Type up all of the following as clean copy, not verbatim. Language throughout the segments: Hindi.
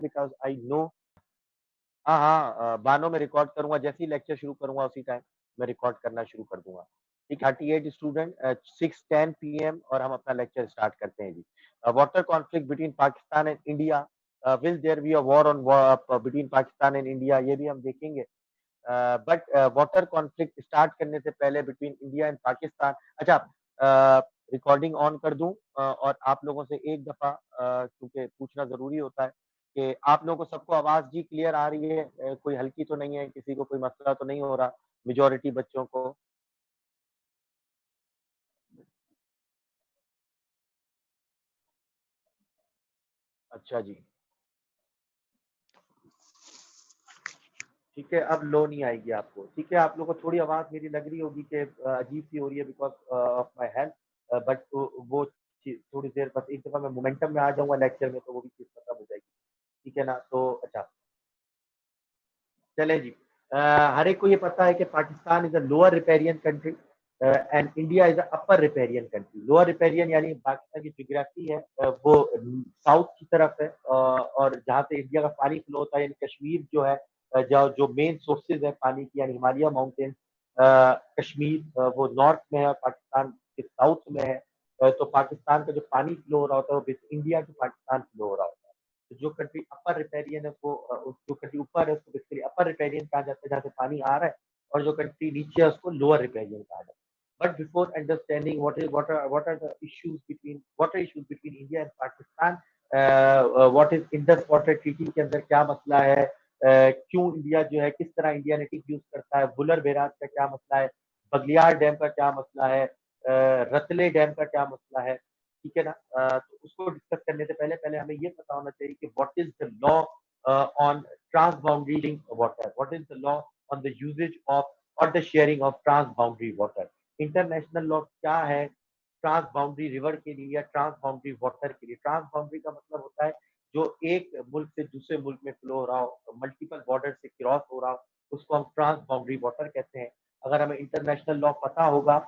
Because I know. हाँ हाँ, बानो में रिकॉर्ड करूंगा, जैसे ही लेक्चर शुरू करूंगा उसी टाइम मैं रिकॉर्ड करना शुरू कर दूंगा। ठीक है, 38 स्टूडेंट, 6:10 PM और हम अपना लेक्चर स्टार्ट करते हैं जी। Water conflict between Pakistan and India, will there be a war on between Pakistan and India, ये भी हम देखेंगे। बट वाटर कॉन्फ्लिक्ट स्टार्ट करने से पहले बिटवीन इंडिया एंड पाकिस्तान, अच्छा रिकॉर्डिंग ऑन कर दूं और आप लोगों से एक दफा क्योंकि पूछना जरूरी होता है कि आप लोगों को सबको आवाज जी क्लियर आ रही है, कोई हल्की तो नहीं है, किसी को कोई मसला तो नहीं हो रहा, मेजोरिटी बच्चों को। अच्छा जी, ठीक है, अब लो नहीं आएगी आपको। ठीक है, आप लोगों को थोड़ी आवाज मेरी लग रही होगी कि अजीब सी हो रही है because of my health, but वो थोड़ी देर बस एक दफा मैं मोमेंटम में आ जाऊंगा लेक्चर में तो वो भी चीज खत्म हो जाएगी। ठीक है ना, तो अच्छा चले जी। हर एक को ये पता है कि Pakistan is a lower riparian country and India is a upper riparian country. Lower riparian यानी पाकिस्तान की जियोग्राफी है वो साउथ की तरफ है, और जहाँ से इंडिया का पानी फ्लो होता है, यानी कश्मीर जो है, जो जो मेन सोर्सेज है पानी की, यानी हिमालय माउंटेन, कश्मीर वो नॉर्थ में है और पाकिस्तान के साउथ में है। तो पाकिस्तान का जो पानी फ्लो हो रहा होता है वो इंडिया से पाकिस्तान फ्लो हो रहा होता है। तो जो कंट्री अपर रिपेरियन है वो जो कंट्री ऊपर है उसको बेसिकली अपर रिपेरियन कहा जाता है, जहाँ से पानी आ रहा है, और जो कंट्री नीचे है उसको लोअर रिपेरियन कहा जाता है। But before understanding what are the issues between water issues between India and Pakistan, what is Indus Water Treaty के अंदर क्या मसला है, क्यों इंडिया जो है, किस तरह इंडिया नेटिव यूज करता है, बुलर बैराज का क्या मसला है, बगलियार डैम का क्या मसला है, रतले डैम का क्या मसला है। ठीक है ना, तो उसको डिस्कस करने से पहले पहले हमें ये पता होना चाहिए कि what is the law on trans boundary link water, what is the law on the usages of और the sharing of trans boundary water. International law क्या है ट्रांस बाउंड्री रिवर के लिए या ट्रांस बाउंड्री वाटर के लिए। ट्रांस बाउंड्री का मतलब होता है जो एक मुल्क से दूसरे मुल्क में फ्लो हो रहा हो, मल्टीपल बॉर्डर से क्रॉस हो रहा हो, उसको हम ट्रांस बाउंड्री वाटर कहते हैं। अगर हमें इंटरनेशनल लॉ पता होगा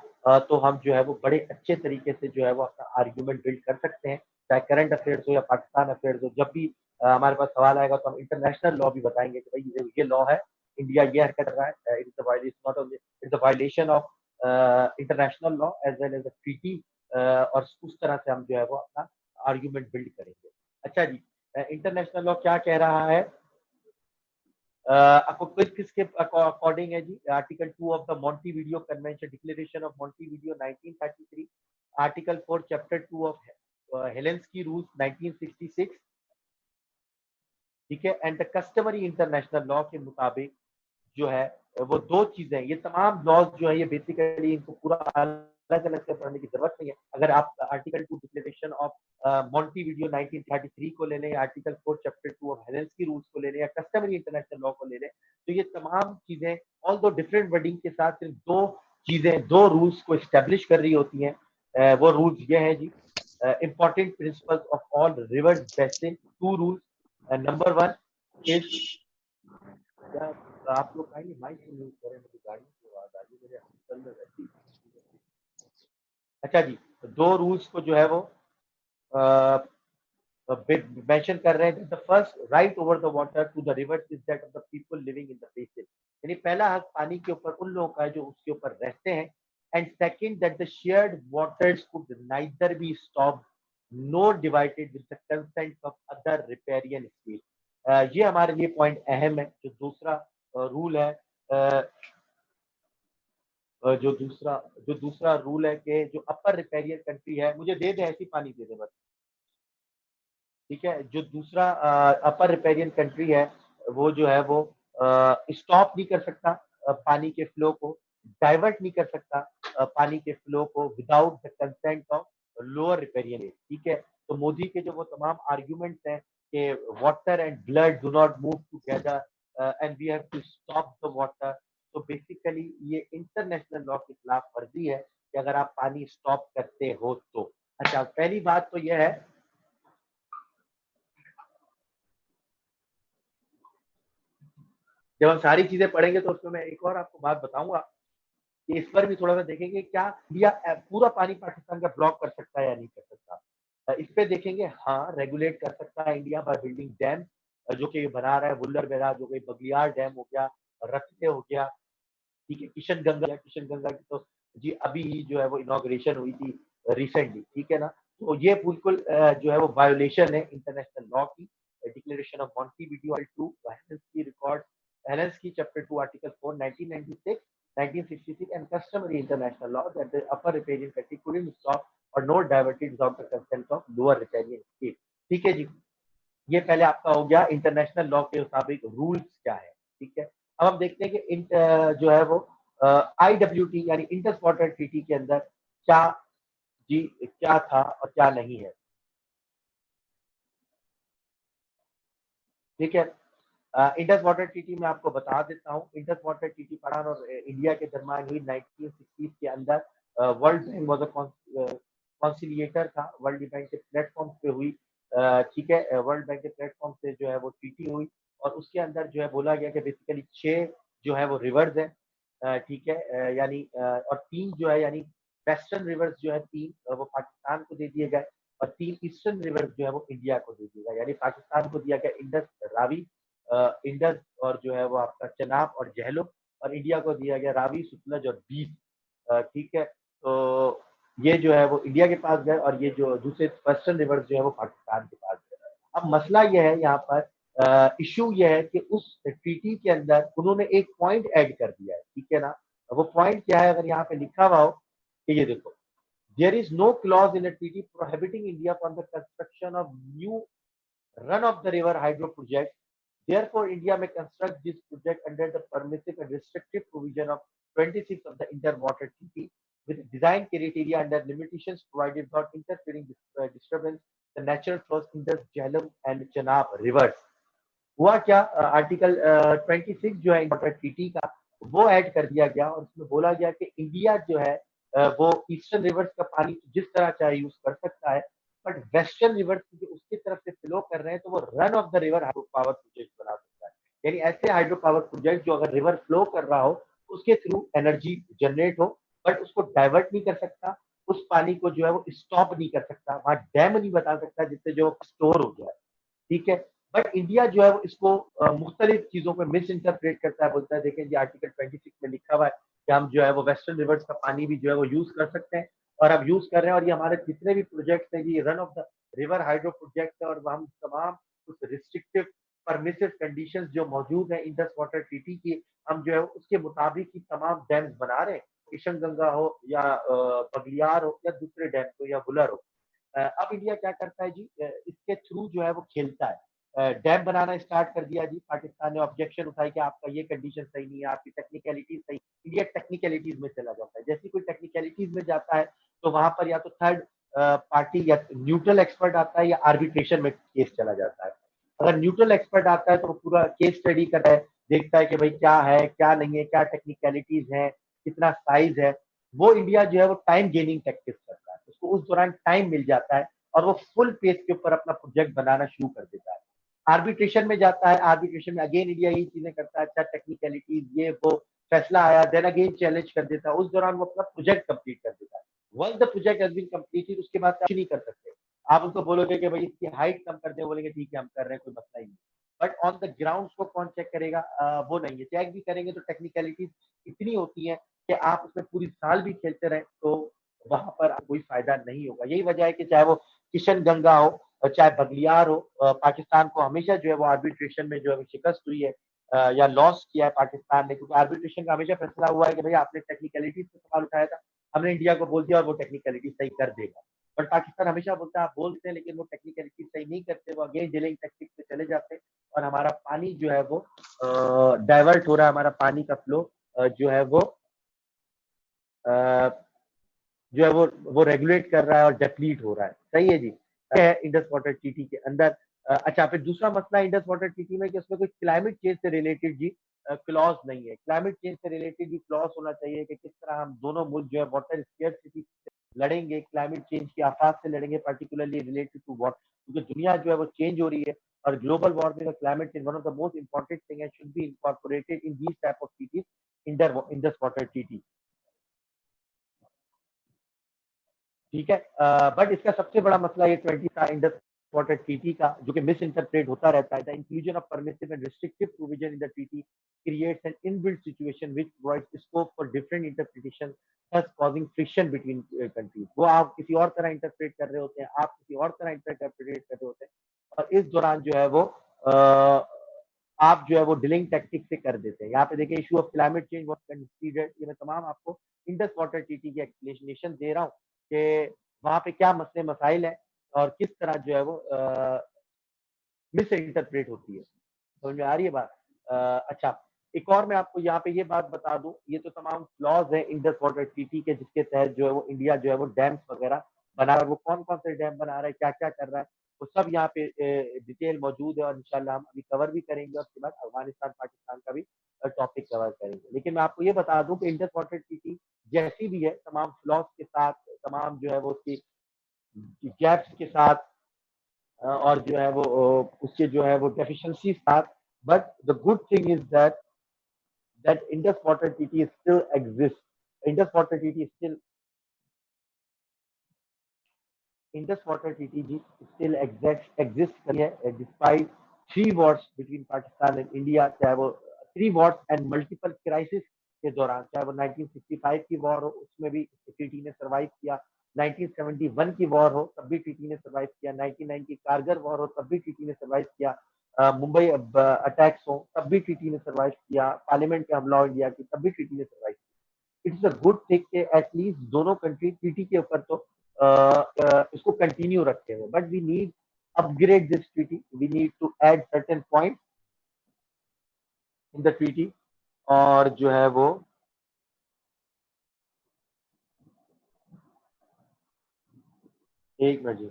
तो हम जो है वो बड़े अच्छे तरीके से जो है वो अपना आर्ग्यूमेंट बिल्ड कर सकते हैं, चाहे करंट अफेयर्स हो या पाकिस्तान अफेयर्स हो। जब भी हमारे पास सवाल आएगा तो हम इंटरनेशनल लॉ भी बताएंगे कि भाई ये लॉ है, इंडिया ये हरकत कर रहा है, it is not only it's a violation of international law as well as a treaty, और उस तरह से हम जो है वो अपना आर्ग्यूमेंट बिल्ड करेंगे। अच्छा जी, इंटरनेशनल लॉ क्या कह रहा है, आपको किसके अकॉर्डिंग है जी, article 2 of the Montevideo convention, declaration of Montevideo 1933, article 4 chapter 2 of Helsinki rules 1966। ठीक है, and the customary international law के मुताबिक जो है वो दो चीजें, ये तमाम लॉज जो है ये बेसिकली इनको पूरा अलग अलग से पढ़ने की जरूरत नहीं है। अगर आप आर्टिकल 2 डिक्लेरेशन ऑफ मॉन्टीवीडियो 1933 को ले लें, article 4 chapter 2 of Helsinki rules को ले लें, या कस्टमरी इंटरनेशनल लॉ को ले लें, तो ये तमाम चीजें ऑल दो डिफरेंट वर्डिंग के साथ सिर्फ दो चीजें, दो रूल्स को स्टैब्लिश कर रही होती हैं। वो रूल्स ये हैं जी, important principles of all river basin, two rules. Number one is, क्या आप लोग काइंडली माइक से यूज करें, मुझे गाड़ी की आवाज आ रही है, मेरे अंदर में रहती है। अच्छा जी, तो दो रूल्स को जो है वो मेंशन कर रहे हैं। The first right over the water to the rivers is that of the people living in the basin, यानी पहला हक पानी के ऊपर उन लोगों का है जो उसके ऊपर रहते हैं। And second that the shared waters could neither be stopped NOR divided with the consent of other riparian state. ये हमारे लिए पॉइंट अहम है। जो दूसरा रूल है, अ, जो दूसरा रूल है कि जो अपर रिपेरियन कंट्री है, मुझे दे दे ऐसी पानी दे दे बस। ठीक है, जो दूसरा अपर रिपेरियन कंट्री है वो जो है वो स्टॉप नहीं कर सकता पानी के फ्लो को, डाइवर्ट नहीं कर सकता पानी के फ्लो को without the consent of lower riparian. ठीक है, तो मोदी के जो वो तमाम आर्ग्यूमेंट्स हैं कि water and blood do not move together and we have to stop the water, तो बेसिकली ये इंटरनेशनल लॉ की खिलाफ वर्जी है कि अगर आप पानी स्टॉप करते हो तो। अच्छा, पहली बात तो यह है, जब हम सारी चीजें पढ़ेंगे तो उसमें मैं एक और आपको बात बताऊंगा कि इस पर भी थोड़ा सा देखेंगे क्या इंडिया पूरा पानी पाकिस्तान का ब्लॉक कर सकता है या नहीं कर सकता। इस पे देखेंगे, हाँ रेगुलेट कर सकता है इंडिया बाय बिल्डिंग डैम, जो कि बना रहा है वुल्लर बैराज हो गई, बगलियार डैम हो गया, रत्ते हो गया, ठीक है, किशन गंगा की तो जी अभी ही जो है वो इनॉग्रेशन हुई थी रिसेंटली, ठीक है ना। तो ये बिल्कुल जो है वो वायोलेशन है इंटरनेशनल लॉ की, डिक्लेरेशन ऑफ मॉन्टीवीडियो टू हेलेंस की रिकॉर्ड, हेलेंस की chapter 2 article 4 1996 1966 and customary international law that the upper riparian country couldn't stop or not diverted without the consent of lower riparian state। ठीक है जी, ये पहले आपका हो गया इंटरनेशनल लॉ के मुताबिक रूल्स क्या है, ठीक है। अब हम देखते हैं कि जो है वो IWT यानी इंटर वाटर ट्रीटी के अंदर क्या जी क्या था और क्या नहीं है, ठीक है। इंडस वाटर ट्रीटी में आपको बता देता हूँ, इंडस वाटर ट्रीटी पाकिस्तान और इंडिया के दरमियान हुई 1960 के अंदर। World bank was a conciliator था, वर्ल्ड बैंक के प्लेटफॉर्म पे हुई, ठीक है, वर्ल्ड बैंक के प्लेटफॉर्म से जो है वो ट्रीटी हुई, और उसके अंदर जो है बोला गया कि बेसिकली 6 जो है वो रिवर्स है, ठीक है, यानी और 3 जो है यानी वेस्टर्न रिवर्स जो है 3 वो पाकिस्तान को दे दिए गए, और 3 ईस्टर्न रिवर्स जो है वो इंडिया को दे दिया गया, यानी पाकिस्तान को दिया गया इंडस, रावी, इंडस और जो है वो आपका चनाब और झेलम, और इंडिया को दिया गया रावी, सतलज और बीस, ठीक है। तो ये जो है वो इंडिया के पास गए, और ये जो दूसरे वेस्टर्न रिवर्स जो है वो पाकिस्तान के पास गए। अब मसला ये है यहाँ पर, इशू ये है कि उस ट्रीटी के अंदर उन्होंने एक पॉइंट ऐड कर दिया है, ठीक है ना। वो पॉइंट क्या है, अगर यहाँ पे लिखा हुआ हो कि ये देखो, there is no clause in a treaty prohibiting India from the construction of new run of the river hydro project. Therefore, India may construct this project under the permissive and restrictive provision of 26 of the Interwater Treaty with design criteria and the limitations provided without interfering with disturbance the natural flows in the Jhelum and Chenab rivers. हुआ क्या, आर्टिकल 26 जो है वाटर ट्रीटी का वो ऐड कर दिया गया, और उसमें बोला गया कि इंडिया जो है वो ईस्टर्न रिवर्स का पानी जिस तरह चाहे यूज कर सकता है, बट वेस्टर्न रिवर्स उसकी तरफ से फ्लो कर रहे हैं तो वो run of the river hydro power project बना सकता है, यानी ऐसे हाइड्रो पावर प्रोजेक्ट जो अगर रिवर फ्लो कर रहा हो उसके थ्रू एनर्जी जनरेट हो, बट उसको डाइवर्ट नहीं कर सकता, उस पानी को जो है वो स्टॉप नहीं कर सकता, वहां डैम नहीं बता सकता जिससे जो स्टोर हो जाए, ठीक है। बट इंडिया जो है वो इसको मुख्तलिफ चीजों पे मिस इंटरप्रेट करता है, बोलता है देखें जी आर्टिकल 26 में लिखा हुआ है कि हम जो है वो वेस्टर्न रिवर्स का पानी भी जो है वो यूज कर सकते हैं, और अब यूज कर रहे हैं, और ये हमारे जितने भी प्रोजेक्ट हैं ये run of the river hydro project है, और हम तमाम उस रिस्ट्रिक्टिव परमिसिव कंडीशंस जो मौजूद है इंडस वाटर ट्रीटी की, हम जो है उसके मुताबिक ही तमाम डैम्स बना रहे हैं, किशन गंगा हो या बगलियार हो या दूसरे डैम हो या बुलर हो। अब इंडिया क्या करता है जी, इसके थ्रू जो है वो खेलता है, डैम बनाना स्टार्ट कर दिया जी, पाकिस्तान ने ऑब्जेक्शन उठाई कि आपका ये कंडीशन सही नहीं है, आपकी टेक्निकलिटीज सही, इंडिया टेक्निकलिटीज में चला जाता है, जैसे कोई टेक्निकलिटीज में जाता है तो वहां पर या तो थर्ड पार्टी या न्यूट्रल एक्सपर्ट आता है या आर्बिट्रेशन में केस चला जाता है। अगर न्यूट्रल एक्सपर्ट आता है तो वो पूरा केस स्टडी करता है, देखता है कि भाई क्या है क्या नहीं है, क्या टेक्निकलिटीज है, कितना साइज है, वो इंडिया जो है वो टाइम गेनिंग टैक्टिक्स करता है, उसको उस दौरान टाइम मिल जाता है और वो फुल पेस के ऊपर अपना प्रोजेक्ट बनाना शुरू कर देता है। आर्बिट्रेशन में जाता है, आर्बिट्रेशन में अगेन इंडिया यही चीजें करता है, अच्छा टेक्निकलिटीज ये वो फैसला आया, देन अगेन चैलेंज कर देता है, उस दौरान वो अपना प्रोजेक्ट कंप्लीट कर देता है। Once the project has been completed उसके बाद कुछ नहीं कर सकते। आप उनको बोलोगे कि भाई इसकी हाइट कम कर दे, बोलेंगे ठीक है हम कर रहे हैं, कोई मसला ही नहीं। बट ऑन द ग्राउंड को कौन चेक करेगा, वो नहीं है, चेक भी करेंगे तो टेक्निकलिटीज इतनी होती है कि आप उसमें पूरी साल भी खेलते रहे तो वहां पर कोई फायदा नहीं होगा। यही वजह है कि चाहे वो किशन गंगा हो चाहे बगलियार हो, पाकिस्तान को हमेशा जो है वो आर्बिट्रेशन में जो है शिकस्त हुई है, या लॉस किया है पाकिस्तान ने, क्योंकि आर्बिट्रेशन का हमेशा फैसला हुआ है कि भाई आपने टेक्निकलिटीज पे सवाल उठाया था, हमने इंडिया को बोल दिया और वो टेक्निकलिटी सही कर देगा। बट पाकिस्तान हमेशा बोलता है आप बोलते हैं लेकिन वो टेक्निकलिटी सही नहीं करते, वो अगेन डिलेइंग टैक्टिक्स पे चले जाते हैं, और हमारा पानी जो है वो डाइवर्ट हो रहा है, हमारा पानी का फ्लो जो है वो जो है वो रेगुलेट कर रहा है और डेप्लीट हो रहा है, सही है जी। है इंडस वाटर ट्रीटी के अंदर। अच्छा, फिर दूसरा मसला इंडस वाटर ट्रीटी में कि उसमें कोई क्लाइमेट चेंज से रिलेटेड जी क्लॉज नहीं है। क्लाइमेट चेंज से रिलेटेड भी क्लॉज होना चाहिए कि किस तरह हम दोनों मुल्क जो है वाटर स्केर्सिटी लड़ेंगे, क्लाइमेट चेंज के आफात से लड़ेंगे, पर्टिकुलरली रिलेटेड टू वाटर, क्योंकि दुनिया जो है वो चेंज हो रही है, और ग्लोबल वार्मिंग और climate change one of the most important thing and should be incorporated in these type of treaties, Indus water treaty, ठीक है। बट इसका सबसे बड़ा मसला ये 20 था इंडस वाटर ट्रीटी का, जो कि मिस इंटरप्रेट होता रहता है, the inclusion of permissive and restrictive provision in the treaty creates an inbuilt situation which provides scope for different interpretation, thus causing friction between countries. वो आप किसी और तरह इंटरप्रेट कर रहे होते हैं, आप किसी और तरह इंटरप्रेट कर रहे होते हैं, और इस दौरान जो है वो आप जो है वो डिलिंग टैक्टिक से कर देते हैं। यहाँ पे देखिए, issue of climate change was considered, ये मैं तमाम आपको इंडस वाटर ट्रीटी की एक्सप्लेनेशन दे रहा हूँ कि वहाँ पे क्या मसले मसाइल है और किस तरह जो है वो मिस इंटरप्रेट होती है। समझ में आ रही है बात? अच्छा, एक और मैं आपको यहाँ पे ये बात बता दूं, ये तो तमाम फ्लॉज है इंडस वाटर ट्रीटी के, जिसके तहत जो है वो इंडिया जो है वो डैम्स वगैरह बना रहा है। वो कौन कौन से डैम बना रहा है, क्या क्या कर रहा है, वो सब यहाँ पे डिटेल मौजूद है, और इंशाल्लाह हम अभी कवर भी करेंगे। उसके बाद अफगानिस्तान पाकिस्तान का भी टॉपिक कवर करेंगे। लेकिन मैं आपको ये बता दूं कि इंडस वाटर ट्रीटी जैसी भी है, तमाम फ्लॉज के साथ, तमाम जो है वो उसकी गैप्स के साथ, और जो है वो उसके जो है वो डेफिशिएंसी साथ, but the good thing is that Indus Water Treaty still exists. Indus Water Treaty still Indus Water Treaty still exists करी है, despite three wars between Pakistan and India, चाहे वो three wars and multiple crisis के दौरान, चाहे वो 1965 की वॉर हो, उसमें भी ट्रीटी ने सर्वाइव किया, 1971 की वॉर हो तब भी ट्रीटी ने सर्वाइव किया, 1990 कारगिल वॉर हो तब भी ट्रीटी ने सर्वाइव किया, मुंबई अटैक्स हो तब भी ट्रीटी ने सर्वाइव किया, पार्लियामेंट के हमला इंडिया की तब भी ट्रीटी ने सर्वाइव किया। इट्स अ गुड थिंग कि एटलीस्ट दोनों कंट्री ट्रीटी के ऊपर तो इसको कंटिन्यू रखते हुए, but we need upgrade this treaty, we need to add certain point in the treaty, और जो है वो एक मिनट जी,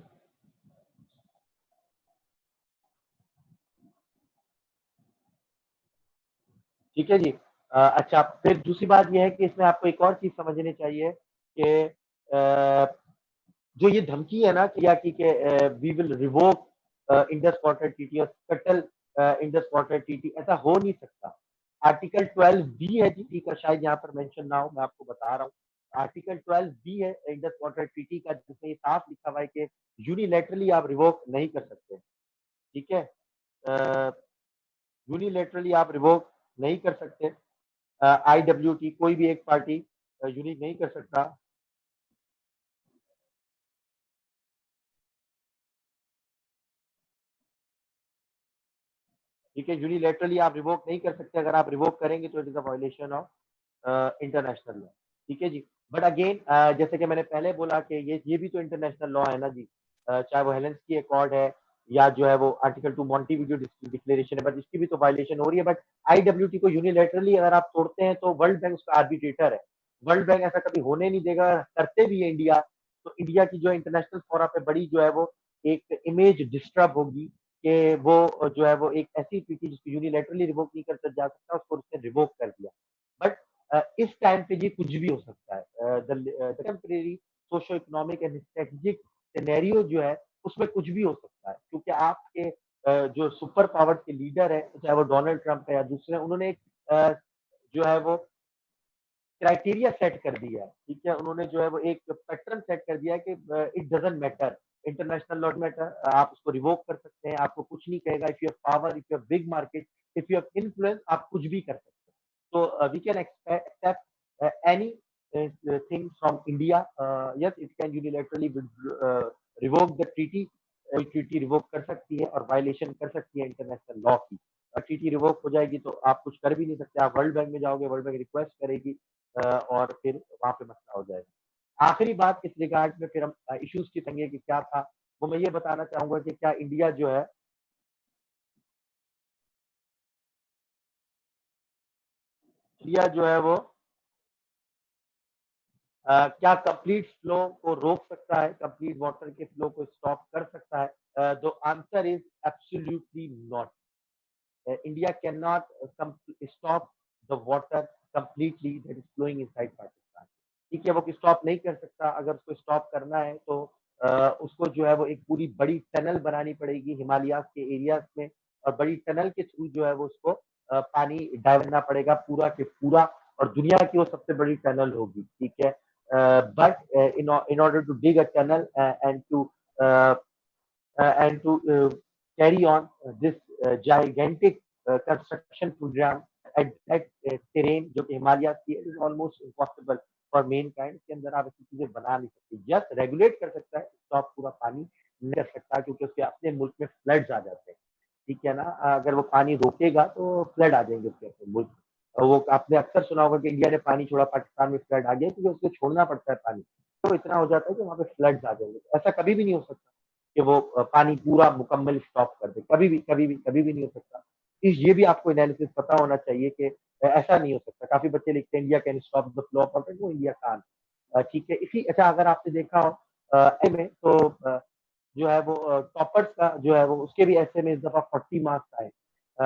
ठीक है जी। अच्छा, फिर दूसरी बात यह है कि इसमें आपको एक और चीज समझनी चाहिए कि जो ये धमकी है ना कि we will revoke Indus water treaty और कटल इंडस वाटर ट्रीटी, ऐसा हो नहीं सकता। आर्टिकल 12 बी है जी का, शायद यहाँ पर मेंशन ना हो, मैं आपको बता रहा हूँ। आर्टिकल 12 बी है इंडस वाटर ट्रीटी का, जिसमें ये साफ लिखा हुआ है कि यूनिलेटरली आप रिवोक नहीं कर सकते। ठीक है, यूनिलेटरली आप रिवोक नहीं कर सकते। आईडब्ल्यूटी कोई भी एक पार्टी यूनिक नहीं कर सकता। ठीक है, यूनिलेटरली आप रिवोक नहीं कर सकते, अगर आप रिवोक करेंगे तो it is a violation of international law. ठीक है जी। बट अगेन, जैसे कि मैंने पहले बोला कि ये भी तो इंटरनेशनल लॉ है ना जी, चाहे वो हेलेंस्की अकॉर्ड है या जो है वो आर्टिकल 2 मॉन्टीवीडियो डिक्लेरेशन है, बट इसकी भी तो वायलेशन हो रही है। बट आईडब्ल्यूटी को यूनिलेटरली अगर आप तोड़ते हैं तो वर्ल्ड बैंक उसका आर्बिट्रेटर है, वर्ल्ड बैंक ऐसा कभी होने नहीं देगा। करते भी है इंडिया, तो इंडिया की जो इंटरनेशनल फोरम पे बड़ी जो है वो एक इमेज डिस्टर्ब होगी कि वो जो है वो एक ऐसी ट्रीटी जिसको यूनिलेटरली रिवोक नहीं कर जा सकता, उसको उसने रिवोक कर दिया। बट इस टाइम पे ये कुछ भी हो सकता है। The temporary socio economic and strategic scenario जो है उसमें कुछ भी हो सकता है, क्योंकि आपके जो सुपर पावर के लीडर है, चाहे वो डोनाल्ड ट्रंप है या दूसरे, उन्होंने एक जो है वो क्राइटेरिया सेट कर दिया है। ठीक है, उन्होंने जो है वो एक पैटर्न सेट कर दिया है कि it doesn't matter, international law matter, आप उसको रिवोक कर सकते हैं, आपको कुछ नहीं कहेगा। If you have power, if you have big market, if you have influence, आप कुछ भी कर सकते हैं। तो we can accept anything from India. Yes, it can unilaterally revoke the treaty, treaty revoke कर सकती है और वायलेशन कर सकती है इंटरनेशनल लॉ की। ट्रीटी रिवोक हो जाएगी तो आप कुछ कर भी नहीं सकते, आप वर्ल्ड बैंक में जाओगे, वर्ल्ड बैंक रिक्वेस्ट करेगी, और फिर वहां पे मसला हो जाएगा। आखिरी बात इस रिगार्ड में, फिर हम इश्यूज की संगे कि क्या था, वो मैं ये बताना चाहूंगा कि क्या इंडिया जो है, इंडिया जो है वो क्या कंप्लीट फ्लो को रोक सकता है, कंप्लीट वाटर के फ्लो को स्टॉप कर सकता है? The answer is absolutely not. India cannot stop the water completely that is flowing inside Pakistan. ठीक है, वो स्टॉप नहीं कर सकता। अगर उसको स्टॉप करना है तो उसको जो है वो एक पूरी बड़ी टनल बनानी पड़ेगी हिमालयाज के एरियाज में, और बड़ी टनल के थ्रू जो है वो उसको पानी डाइवर्ट करना पड़ेगा पूरा के पूरा, और दुनिया की वो सबसे बड़ी टनल होगी। ठीक है, but in order to dig a tunnel and to and to carry on this gigantic construction program at that terrain जो कि हिमालय की is almost impossible for mankind। के अंदर आप ऐसी चीजें बना नहीं सकते। जस्ट रेगुलेट कर सकता है, स्टॉप पूरा पानी नहीं कर सकता, क्योंकि उसके अपने मुल्क में फ्लड्स आ जाते हैं। ठीक है ना, अगर वो पानी रोकेगा तो फ्लड आ जाएंगे उसके अपने मुल्क। और वो आपने अक्सर सुना होगा कि इंडिया ने पानी छोड़ा, पाकिस्तान में फ्लड आ गया, क्योंकि उसको छोड़ना पड़ता है पानी, तो इतना हो जाता है कि वहाँ पे फ्लड्स आ जाएंगे। ऐसा कभी भी नहीं हो सकता कि वो पानी पूरा मुकम्मल स्टॉप कर दे, कभी भी कभी भी कभी भी नहीं हो सकता। ये भी आपको एनालिसिस पता होना चाहिए कि ऐसा नहीं हो सकता। काफी बच्चे लिखते हैं India can stop the flow of water, वो इंडिया कान। ठीक है, इसी अच्छा अगर आपने देखा हो में तो जो है वो टॉपर्स का जो है वो उसके भी ऐसे में इस दफा 40 मार्क्स आए।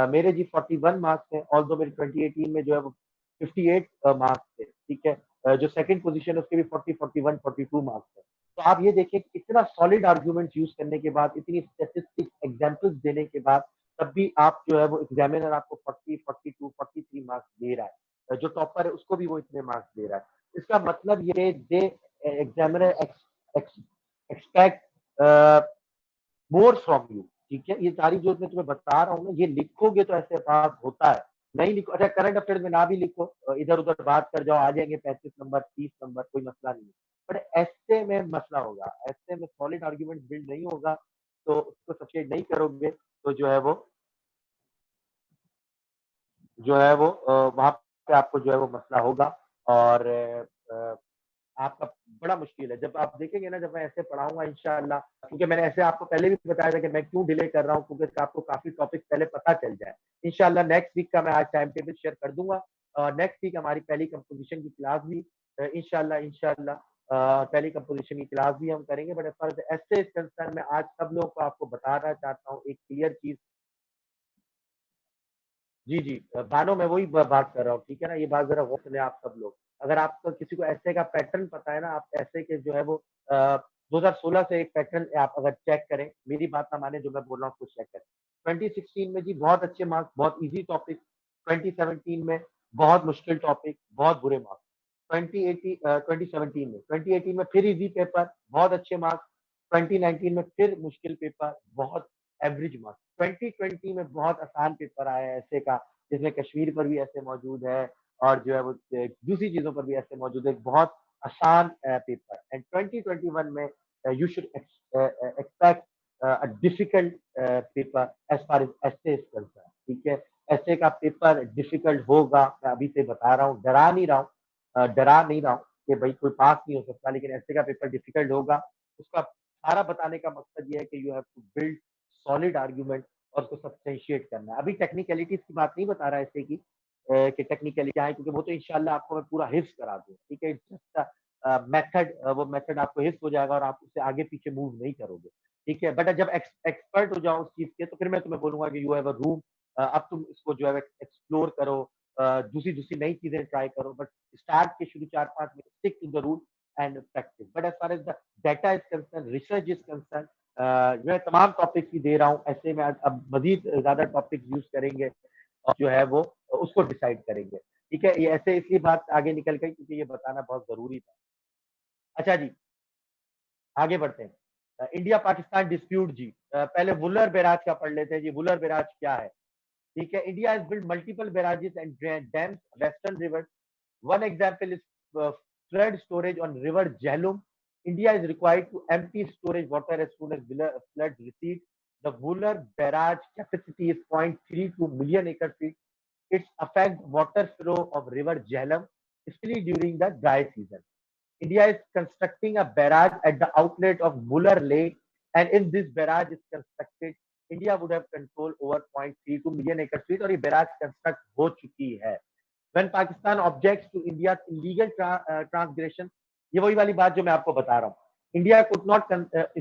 मेरे जी 41 मार्क्स थे, ऑल्दो मेरे 2018 में जो है वो 58 मार्क्स थे। ठीक है, जो सेकंड पोजीशन है उसके भी 40, 41, 42 मार्क्स है। तो आप ये देखिए इतना सॉलिड आर्ग्यूमेंट यूज करने के बाद, इतनी स्टेटिस्टिक एग्जांपल्स देने के बाद, तब भी आप जो है वो एग्जामिनर आपको 40, 42, 43 मार्क्स दे रहा है। जो टॉपर है उसको भी वो इतने मार्क्स दे रहा है। इसका मतलब ये the examiner expect more from you. ठीक है, ये सारी जो मैं तुम्हें बता रहा हूँ ना, ये लिखोगे तो ऐसे बात होता है। नहीं लिखो, अच्छा करंट अफेयर में ना भी लिखो, इधर उधर बात कर जाओ, आ जाएंगे 35 नंबर, 30 नंबर, कोई मसला नहीं है। बट ऐसे में मसला होगा, ऐसे में सॉलिड आर्ग्यूमेंट बिल्ड नहीं होगा, तो उसको सक्सेस नहीं करोगे तो जो है वो वहां पे आपको जो है वो मसला होगा। और आपका बड़ा मुश्किल है। जब आप देखेंगे ना, जब मैं ऐसे पढ़ाऊंगा इंशाल्लाह, क्योंकि मैंने ऐसे आपको पहले भी बताया था कि मैं क्यों डिले कर रहा हूँ, क्योंकि आपको काफी टॉपिक पहले पता चल जाए। इंशाल्लाह नेक्स्ट वीक का मैं आज टाइम टेबल शेयर कर दूंगा। नेक्स्ट वीक हमारी पहली कंपोजिशन की क्लास भी इंशाल्लाह इंशाल्लाह पहली कंपोजिशन की क्लास भी हम करेंगे। बट एज फार एज ऐसे कंसर्न, मैं आज सब लोगों को आपको बताना चाहता हूँ एक क्लियर चीज। जी, जी। बानो मैं वही ब बात कर रहा हूँ, ठीक है ना? ये बात ज़रा गौर से लें आप सब लोग। अगर आपको किसी को एस्से का पैटर्न पता है ना, आप एस्से के जो है वो 2016 से एक पैटर्न आप अगर चेक करें, मेरी बात ना माने जो मैं बोल रहा हूँ उसको चेक करें। 2016 में जी बहुत अच्छे मार्क्स, बहुत ईज़ी टॉपिक। 2017 में बहुत मुश्किल टॉपिक, बहुत बुरे मार्क्स। 2018 में फिर ईज़ी पेपर, बहुत अच्छे मार्क्स। 2019 में फिर मुश्किल पेपर, बहुत एवरेज मार्क्स। 2020 में बहुत आसान पेपर आया है ऐसे का, जिसमें कश्मीर पर भी ऐसे मौजूद है, और जो है वो दूसरी चीजों पर भी ऐसे मौजूद है। बहुत आसान पेपर। एंड 2021 में you should expect difficult paper as far as essay is concern. ठीक है, ऐसे का पेपर डिफिकल्ट होगा, मैं अभी से बता रहा हूँ, डरा नहीं रहा हूँ कि भाई कोई पास नहीं हो सकता, लेकिन ऐसे का पेपर डिफिकल्ट होगा। उसका सारा बताने का मकसद ये है कि you have to build solid argument और उसको सब्सटेंशिएट करना है। अभी टेक्निकलिटीज की बात नहीं बता रहा है ऐसे की कि टेक्निकली क्या है, क्योंकि वो तो इंशाल्लाह आपको मैं पूरा हिफ्स करा दूँ। ठीक है, जस्ट मेथड, वो मेथड आपको हिफ्स हो जाएगा और आप उससे आगे पीछे मूव नहीं करोगे। ठीक है, बट जब एक्सपर्ट हो जाओ उस चीज के, तो फिर मैं तुम्हें बोलूंगा कि यू हैव अ रूम, अब तुम इसको जो है एक्सप्लोर करो, दूसरी दूसरी नई चीजें ट्राई करो। बट स्टार्ट के शुरू 4-5 में stick to the rule and practice. But as far as the data is concern, research is concern, मैं तमाम टॉपिक्स ही दे रहा हूँ। ऐसे में अब मजीद ज्यादा टॉपिक्स यूज करेंगे और जो है वो उसको डिसाइड करेंगे। ठीक है, ये ऐसे इसलिए बात आगे निकल गई क्योंकि ये बताना बहुत जरूरी था। अच्छा जी, आगे बढ़ते हैं। इंडिया पाकिस्तान डिस्प्यूट जी, पहले वुलर बैराज का पढ़ लेते हैं जी। वुलर बैराज क्या है? ठीक है, India has build multiple barrages and dams western river. One example is flood storage on River Jhelum. India is required to empty storage water as soon as floods recede. The Wular barrage capacity is 0.32 million acre feet. It affects water flow of River Jhelum, especially during the dry season. India is constructing a barrage at the outlet of Muller Lake, and if this barrage is constructed, India would have control over 0.32 million acre feet, और ये barrage construct हो चुकी है। When Pakistan objects to India's illegal transgression, ये वही वाली बात जो मैं आपको बता रहा हूँ। India could not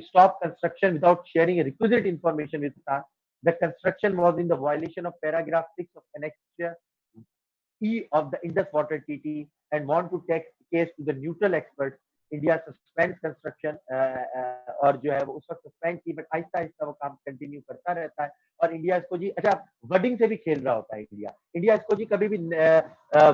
stop construction without sharing requisite information with Pakistan. The construction was in the violation of paragraph 6 of Annexure E of the Indus Water Treaty and want to take case to the neutral experts. India suspend construction और जो है वो उस वक्त सस्पेंड की, बट आहिस्ता आहिस्ता वो काम कंटिन्यू करता रहता है। और इंडिया इसको जी अच्छा वर्डिंग से भी खेल रहा होता है। इंडिया इसको जी कभी भी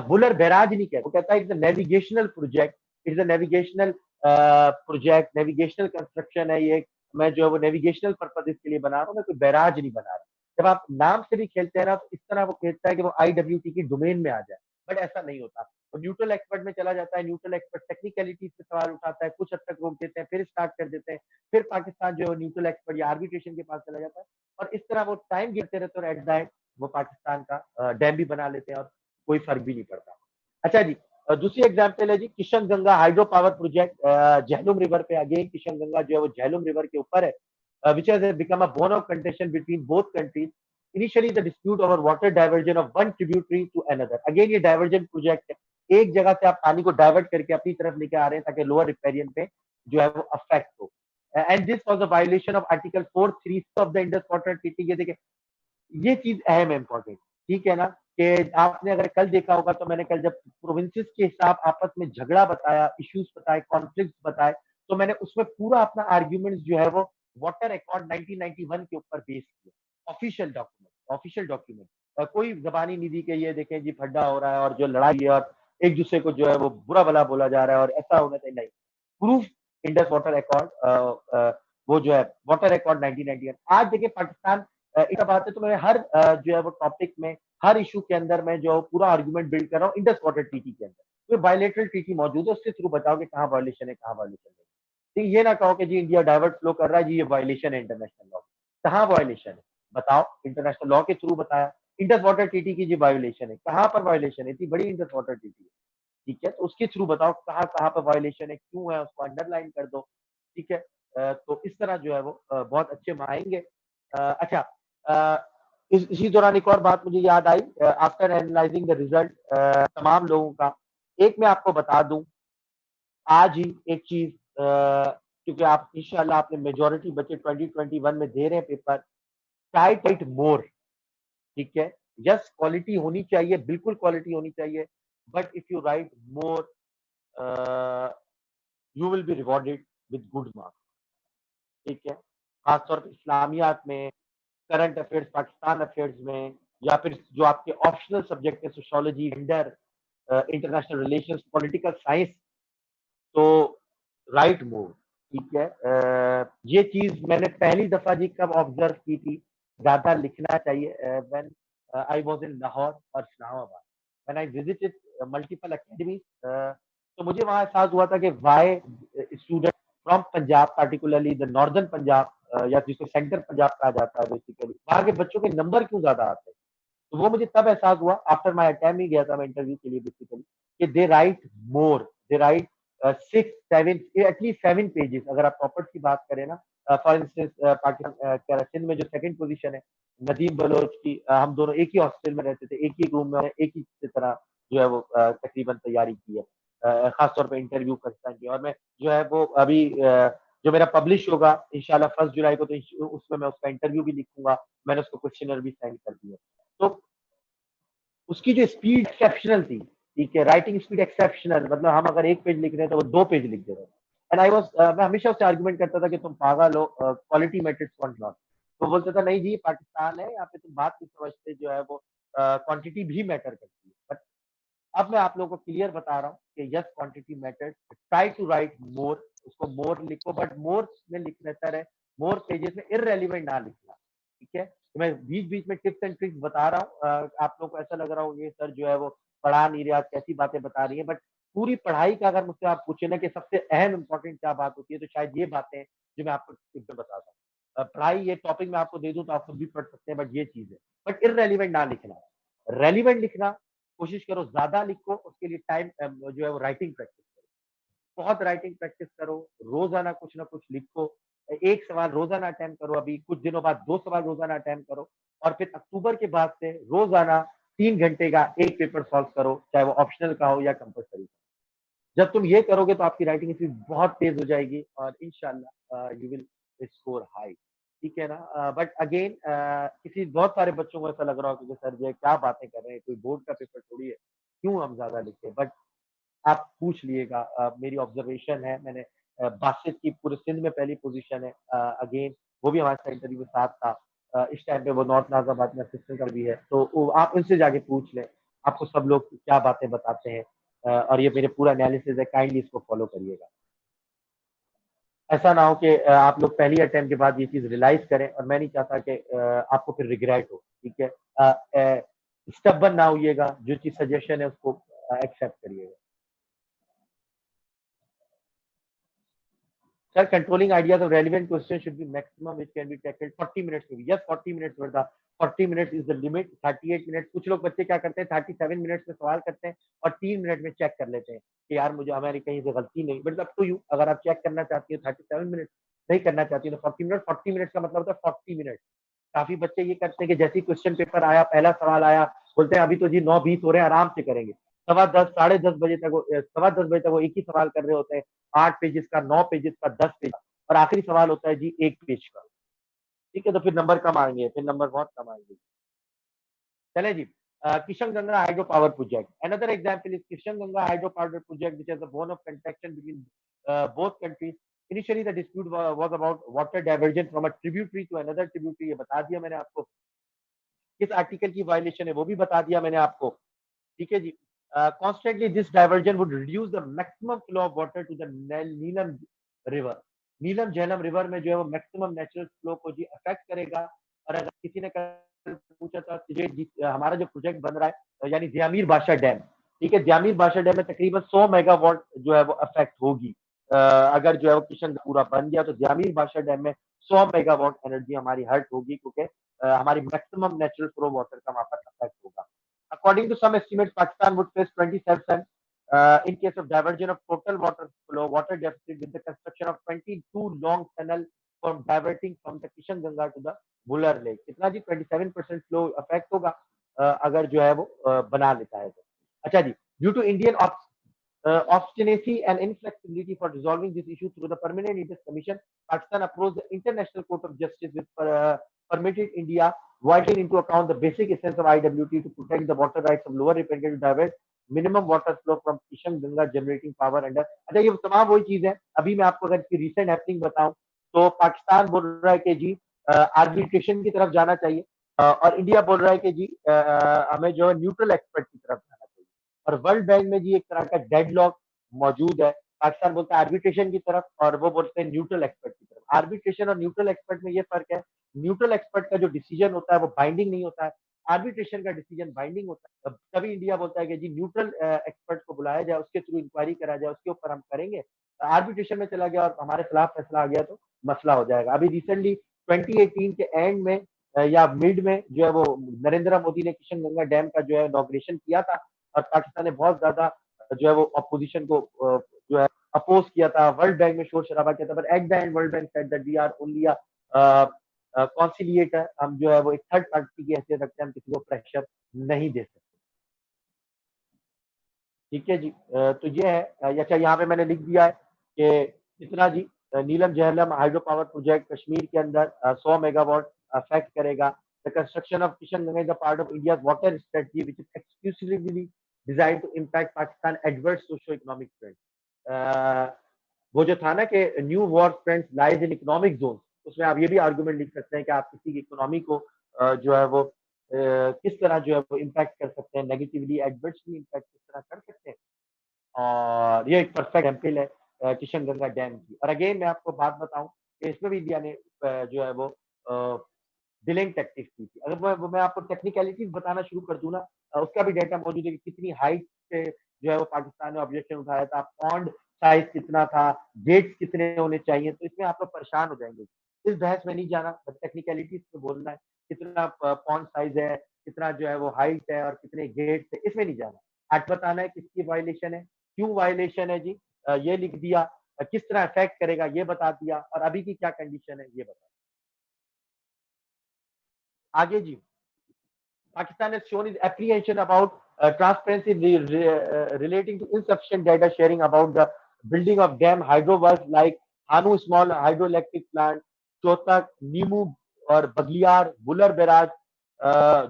वुलर बैराज नहीं कहता, वो कहता है it's a navigational project, it's a navigational project, navigational construction है ये, मैं जो है वो नेविगेशनल पर्पजेस के लिए बना रहा हूँ, मैं कोई बैराज नहीं बना रहा। जब आप नाम से भी खेलते हैं ना, तो इस तरह वो खेलता है कि वो IWT की डोमेन में आ जाए, बट ऐसा नहीं होता। वो न्यूट्रल एक्सपर्ट में चला जाता है, न्यूट्रल एक्सपर्ट टेक्निकलिटी से सवाल उठाता है, कुछ हद तक रोक देते हैं, फिर स्टार्ट कर देते हैं, फिर पाकिस्तान जो है न्यूट्रल एक्सपर्ट या आर्बिट्रेशन के पास चला जाता है, और इस तरह वो टाइम गिरते रहते हैं, और एट द एंड वो पाकिस्तान का डैम भी बना लेते हैं और कोई फर्क भी नहीं पड़ता। अच्छा जी, दूसरी एग्जाम्पल है जी Kishan Ganga hydro power project Jhelum river पे। अगेन किशन गंगा जो है वो झेलम रिवर के ऊपर है, which has become a bone of contention between both countries. Initially, the dispute over water diversion of one tributary to another. Again, ये diversion project है, एक जगह से आप पानी को डाइवर्ट करके अपनी तरफ लेके आ रहे हैं ताकि लोअर रिपेरियन पे जो है वो अफेक्ट हो। And this was a violation of article 4(3) of the Indus water treaty. ये देखिए, ये चीज अहम है, इंपॉर्टेंट, ठीक है ना, कि आपने अगर कल देखा होगा तो मैंने कल जब प्रोविंसेस के हिसाब आपस में झगड़ा बताया, इश्यूज बताए, कॉन्फ्लिक्ट बताए, तो मैंने उसमें पूरा अपना आर्ग्यूमेंट जो है वो वाटर अकॉर्ड 1991 के ऊपर बेस किया। ऑफिशियल डॉक्यूमेंट, कोई जबानी निधि के ये देखें जी फड्डा हो रहा है और जो लड़ाई है और एक दूसरे को जो है वो बुरा भला बोला जा रहा है और ऐसा होना चाहिए, नहीं। प्रूफ इंडस वाटर अकॉर्ड, वो जो है वाटर अकॉर्ड 1991। आज देखिए पाकिस्तान एक बात है, तो मैं हर जो है वो टॉपिक में, हर इशू के अंदर मैं जो पूरा आर्गुमेंट बिल्ड कर रहा हूँ इंडस वाटर ट्रीटी के अंदर। तो बायोलेटरल ट्रीटी मौजूद है, उसके थ्रू बताओ कि कहाँ वायलेशन है, कहाँ वायलेशन नहीं। ठीक, ये ना कहो कि जी इंडिया डाइवर्ट फ्लो कर रहा है जी, ये वायलेशन है इंटरनेशनल लॉ। कहाँ वायलेशन है बताओ, इंटरनेशनल लॉ के थ्रू बताया। इंडस वाटर ट्रीटी की जी वायलेशन है, कहाँ पर वायलेशन है, इतनी बड़ी इंडस वाटर ट्रीटी है, ठीक है, तो उसके थ्रू बताओ कहाँ कहाँ पर वायलेशन है, क्यों है, उसको अंडरलाइन कर दो, ठीक है। तो इस तरह जो है वो बहुत अच्छे में आएंगे। अच्छा, इसी दौरान एक और बात मुझे याद आई, आफ्टर एनालाइजिंग द रिजल्ट तमाम लोगों का, एक मैं आपको बता दूं आज ही एक चीज, क्योंकि आप इंशाल्लाह आपने मेजोरिटी बच्चे 2021 में दे रहे हैं पेपर, टाइट मोर, ठीक है। यस, क्वालिटी होनी चाहिए, बिल्कुल क्वालिटी होनी चाहिए, but if you right more you will be rewarded with good marks, ठीक है। खासतौर पर इस्लामियात में, करंट अफेयर्स, पाकिस्तान अफेयर्स में, या फिर जो आपके ऑप्शनल सब्जेक्ट है, sociology, gender, international relations, political science, तो राइट मूव, ठीक है। ये चीज मैंने पहली दफा जी कब ऑब्जर्व की थी, ज्यादा लिखना चाहिए, when I was in Lahore और Islamabad, when I visited multiple academies, तो मुझे वहां एहसास हुआ था कि why student from Punjab, particularly the northern Punjab, या जिसको सेंट्रल पंजाब कहा जाता है बेसिकली, वहां के बच्चों के नंबर क्यों ज्यादा आते हैं। तो वो मुझे तब एहसास हुआ, आफ्टर माई अटेम्प्ट ही गया था मैं इंटरव्यू के लिए बेसिकली, कि दे राइट मोर, दे राइट 6-7, एटलीस्ट 7 पेजेस। अगर आप टॉपर्स की बात करें ना, फॉर इंस्टेंस पाकिस्तान कराची में जो सेकंड पोजीशन है नदीम बलोच की, हम दोनों एक ही हॉस्टल में रहते थे, एक ही रूम में, एक ही तरह जो है वो तकरीबन तैयारी की है, खासतौर पर इंटरव्यू पाकिस्तान की। और मैं जो है वो अभी जो मेरा पब्लिश होगा इंशाल्लाह 1 जुलाई को, तो उसमें मैं उसका इंटरव्यू भी लिखूंगा, मैंने उसको क्वेश्चनर भी सेंड कर दिया। तो उसकी जो स्पीड एक्सेप्शनल थी, ठीक है, राइटिंग स्पीड एक्सेप्शनल, मतलब हम अगर 1 पेज लिख रहे हैं तो वो 2 पेज लिख दे रहे हैं। एंड आई वाज, मैं हमेशा उससे आर्गुमेंट करता था कि तुम पागल हो, क्वालिटी मैटर्स नॉट। तो बोलता था नहीं जी पाकिस्तान है, यहाँ पे तुम बात नहीं समझते, जो है वो क्वांटिटी भी मैटर करती है। बट अब मैं आप लोगों को क्लियर बता रहा हूँ कि yes, quantity matters, try to write more, उसको मोर लिखो, बट मोर में लिखने तरह मोर पेजेस में इररेलेवेंट ना लिखना, ठीक है। तो मैं बीच बीच में टिप्स एंड ट्रिक्स बता रहा हूँ, आप लोगों को ऐसा लग रहा हो ये सर जो है वो पढ़ा नहीं रहा, कैसी बातें बता रही है, बट पूरी पढ़ाई का अगर मुझसे आप पूछे ना कि सबसे अहम इंपॉर्टेंट क्या बात होती है, तो शायद ये बातें जो मैं आपको टिप्स में बताता हूँ। पढ़ाई ये टॉपिक मैं आपको दे दूं तो आप खुद भी पढ़ सकते हैं, बट ये चीज है, बट इररेलेवेंट ना लिखना, रेलिवेंट लिखना कोशिश करो, ज्यादा लिखो, उसके लिए टाइम जो है वो राइटिंग प्रैक्टिस करो, बहुत राइटिंग प्रैक्टिस करो, रोजाना कुछ ना कुछ लिखो, एक सवाल रोजाना अटेम्प्ट करो, अभी कुछ दिनों बाद 2 सवाल रोजाना अटेम्प्ट करो, और फिर अक्टूबर के बाद से रोजाना 3 घंटे का एक पेपर सॉल्व करो, चाहे वो ऑप्शनल का हो या कंपलसरी। जब तुम ये करोगे तो आपकी राइटिंग स्पीड बहुत तेज हो जाएगी और इंशाल्लाह यू विल स्कोर हाई, ठीक है ना। बट अगेन किसी बहुत सारे बच्चों को ऐसा लग रहा हो कि सर जो क्या बातें कर रहे हैं, कोई बोर्ड का पेपर थोड़ी है, क्यों हम ज्यादा लिखते हैं, बट आप पूछ लिएगा, मेरी ऑब्जर्वेशन है, मैंने बासित की पूरे सिंध में पहली पोजीशन है, अगेन वो भी हमारे साथ इंटरव्यू में साथ था, इस टाइम पे वो नॉर्थ नाजाबाद में असिस्टेंट का भी है, तो आप उनसे जाके पूछ लें, आपको सब लोग क्या बातें बताते हैं, और ये मेरे पूरा एनालिसिस है, काइंडली इसको फॉलो करिएगा। ऐसा ना हो कि आप लोग पहली अटेम्प्ट के बाद ये चीज रियलाइज करें, और मैं नहीं चाहता कि आपको फिर रिग्रेट हो। ठीक है, स्टबन ना होइएगा, जो चीज सजेशन है उसको एक्सेप्ट करिएगा। Sir, controlling ideas of relevant questions should be maximum, which can be tackled 40 minutes में भी। Yes, 40 minutes Wardha, 40 minutes is the limit, 38 minutes। कुछ लोग बच्चे क्या करते हैं, 37 मिनट्स में सवाल करते हैं और 3 मिनट में चेक कर लेते हैं कि यार मुझे हमारी कहीं से गलती नहीं। बट अप टू यू, अगर आप चेक करना चाहती हो 37 मिनट नहीं करना चाहती हो तो 40 मिनट। 40 मिनट का मतलब होता है 40 मिनट। काफी बच्चे ये करते हैं कि जैसे ही क्वेश्चन पेपर आया, पहला सवाल आया, बोलते हैं अभी तो जी 9:20 हो रहे हैं, आराम से करेंगे। 10:15 10:30 बजे तक वो एक ही सवाल कर रहे होते हैं, 8 पेजेस का, 9 पेजेस का, 10 पेज का, और आखिरी सवाल होता है जी 1 पेज का। ठीक है, तो फिर नंबर कम आएंगे, फिर नंबर बहुत कम आएंगे। चले जी, Kishan Ganga hydro power project. Another example is Kishan Ganga hydro power project, which is a bone of contention between both countries. Initially, the dispute was about water diversion from a tributary to another tributary। ये बता दिया मैंने आपको। किस आर्टिकल की वायलेशन है वो भी बता दिया मैंने आपको। ठीक है जी। Constantly this diversion would reduce the maximum flow of water to the Neelum river. Neelum Jhelum river में जो है वो मैक्सिमम नेचुरल फ्लो को जी अफेक्ट करेगा। और अगर किसी ने कल पूछा था हमारा जो प्रोजेक्ट बन रहा है यानी ज्यामीर बादशाह डैम। ठीक है, ज्यामीर बादशाह डैम में तकरीबन 100 मेगावाट जो है वो अफेक्ट होगी। अगर जो है वो किशन पूरा बन गया तो ज्यामीर बादशाह डैम में 100 मेगावाट एनर्जी हमारी हर्ट होगी, क्योंकि हमारी मैक्सिमम नेचुरल फ्लो वाटर का वहां पर अफेक्ट होगा। According to some estimates, Pakistan would face 27 in case of diversion of total water flow, water deficit with the construction of 22 long tunnel from diverting from the Kishan Ganga to the Buller Lake। कितना जी 27% फ्लो अफेक्ट होगा अगर जो है वो बना लेता है तो। अच्छा जी, due to Indian obstinacy and inflexibility for resolving this issue through the Permanent Interest Commission, Pakistan approached the International Court of Justice with permitted India taking into account the basic essence of IWT to protect the water rights of lower riparian to divert minimum water flow from Kishan Ganga generating power under। अच्छा, ये तमाम वही चीज है। अभी मैं आपको अगर इसकी रिसेंट हैपनिंग बताऊं तो पाकिस्तान बोल रहा है कि जी आर्बिट्रेशन की तरफ जाना चाहिए, और इंडिया बोल रहा है कि जी हमें जो है न्यूट्रल एक्सपर्ट की तरफ जाना चाहिए। और वर्ल्ड बैंक में जी एक तरह का डेडलॉक मौजूद है। पाकिस्तान बोलता है आर्बिट्रेशन की तरफ और वो बोलते हैं न्यूट्रल एक्सपर्ट की तरफ। आर्बिट्रेशन और न्यूट्रल एक्सपर्ट में ये फर्क है, न्यूट्रल एक्सपर्ट का जो डिसीजन होता है वो बाइंडिंग नहीं होता है, आर्बिट्रेशन का डिसीजन बाइंडिंग होता है। तभी इंडिया बोलता है कि जी न्यूट्रल एक्सपर्ट को बुलाया जाए, उसके थ्रू इंक्वायरी करा जाए, उसके ऊपर हम करेंगे। आर्बिट्रेशन में चला गया और हमारे खिलाफ फैसला आ गया तो मसला हो जाएगा। अभी रिसेंटली 2018 के एंड में या मिड में जो है वो नरेंद्र मोदी ने किशन गंगा डैम का जो है इनॉग्रेशन किया था, और पाकिस्तान ने बहुत ज्यादा जो है वो अपोजिशन को जो है अपोज किया था, वर्ल्ड बैंक में शोर शराबा किया था। But at the end world bank said that we are only conciliator, हम जो है वो एक थर्ड पार्टी की हैसियत रखते हैं, हम किसी को प्रेशर नहीं दे सकते। ठीक है जी, तो ये है। अच्छा, यहाँ पे मैंने लिख दिया है कि इतना जी Neelum Jhelum hydro power project Kashmir के अंदर 100 मेगावाट अफेक्ट करेगा। The construction of Kishan Ganga is a part of India water strategy which is exclusively design to impact Pakistan adverse socio economic trend. वो जो था ना कि new war front lies in economic zone, उसमें आप ये भी आर्गुमेंट लिख सकते हैं कि आप किसी की इकोनॉमी को जो है वो किस तरह जो है वो इम्पैक्ट कर सकते हैं, नेगेटिवली एडवर्सली इम्पैक्ट किस तरह कर सकते हैं। और ये एक परफेक्ट एग्जाम्पल है किशन गंगा डैम की। और अगेन मैं आपको बात बताऊं कि इसमें भी इंडिया ने जो है वो डिलेइंग टैक्टिक्स की थी। अगर मैं आपको टेक्निकलिटीज बताना शुरू कर दूं ना, उसका भी डेटा मौजूद है कि कितनी हाइट पे जो है वो पाकिस्तान ने ऑब्जेक्शन उठाया था, पॉन्ड साइज कितना था, गेट्स कितने होने चाहिए, तो इसमें आप लोग परेशान हो जाएंगे। इस बहस में नहीं जाना, बस टेक्निकलिटीज पे बोलना है, कितना पॉन्ड साइज है, कितना जो है वो हाइट है और कितने गेट्स है, इसमें नहीं जाना। आज बताना है किसकी वायलेशन है, क्यों वायलेशन है जी, ये लिख दिया, किस तरह अफेक्ट करेगा ये बता दिया, और अभी की क्या कंडीशन है ये बता। आगे जी, Pakistan has shown its apprehension about transparency relating to insufficient data sharing about the building of dam hydro works like Hanu small hydroelectric plant, Chotak, Nimu और बगलियार, बुलर बैराज,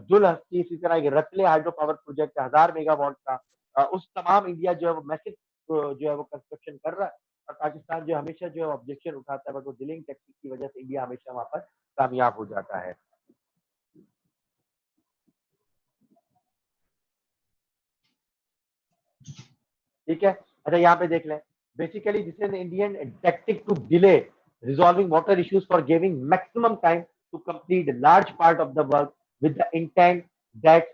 दुल हस्ती, इसी तरह के Ratle hydro power project 1000 megawatt का, उस तमाम इंडिया जो है वो मैसिव जो है वो कंस्ट्रक्शन कर रहा है। और पाकिस्तान जो हमेशा जो है ऑब्जेक्शन उठाता है, बट वो डिलिंग टेक्निक की वजह से इंडिया हमेशा वहां पर कामयाब हो जाता है। ठीक है, अच्छा यहाँ पे देख लें, Basically, this is an Indian tactic to delay resolving water issues for giving maximum time to complete a large part of the work with the intent that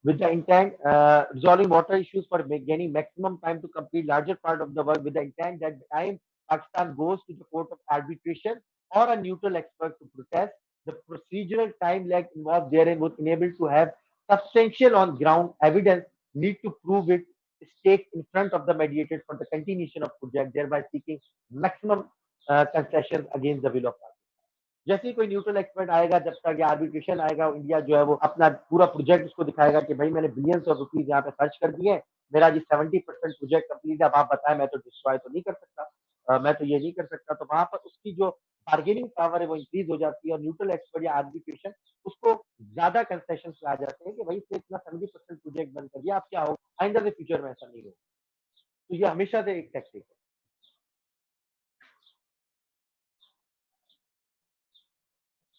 resolving water issues for gaining maximum time to complete larger part of the work with the intent that the time Pakistan goes to the court of arbitration or a neutral expert to protest, the procedural time lag involved therein would enable to have substantial on ground evidence need to prove it stake in front of the mediators for the continuation of project, thereby seeking maximum concessions against the will of जैसे ही कोई न्यूट्रल एक्सपर्ट आएगा, जब तक ये आर्बिट्रेशन आएगा, इंडिया जो है वो अपना पूरा प्रोजेक्ट उसको दिखाएगा कि भाई मैंने बिलियंस ऑफ रुपीज यहाँ पे खर्च कर दिए, मेरा जी 70% प्रोजेक्ट कंप्लीट है, अब आप बताएं, मैं तो डिस्ट्रॉय तो नहीं कर सकता, मैं तो ये नहीं कर सकता, तो वहां पर उसकी जो बार्गेनिंग पावर है वो इंक्रीज हो जाती है और न्यूट्रल एक्सपर्ट या आर्बिट्रेशन उसको ज्यादा कंसेशन आ जाते हैं कि भाई इसने इतना 70% प्रोजेक्ट बंद कर दिया, आप क्या हो आइंदा के फ्यूचर में ऐसा नहीं हो। तो ये हमेशा से एक टेक्टिक है।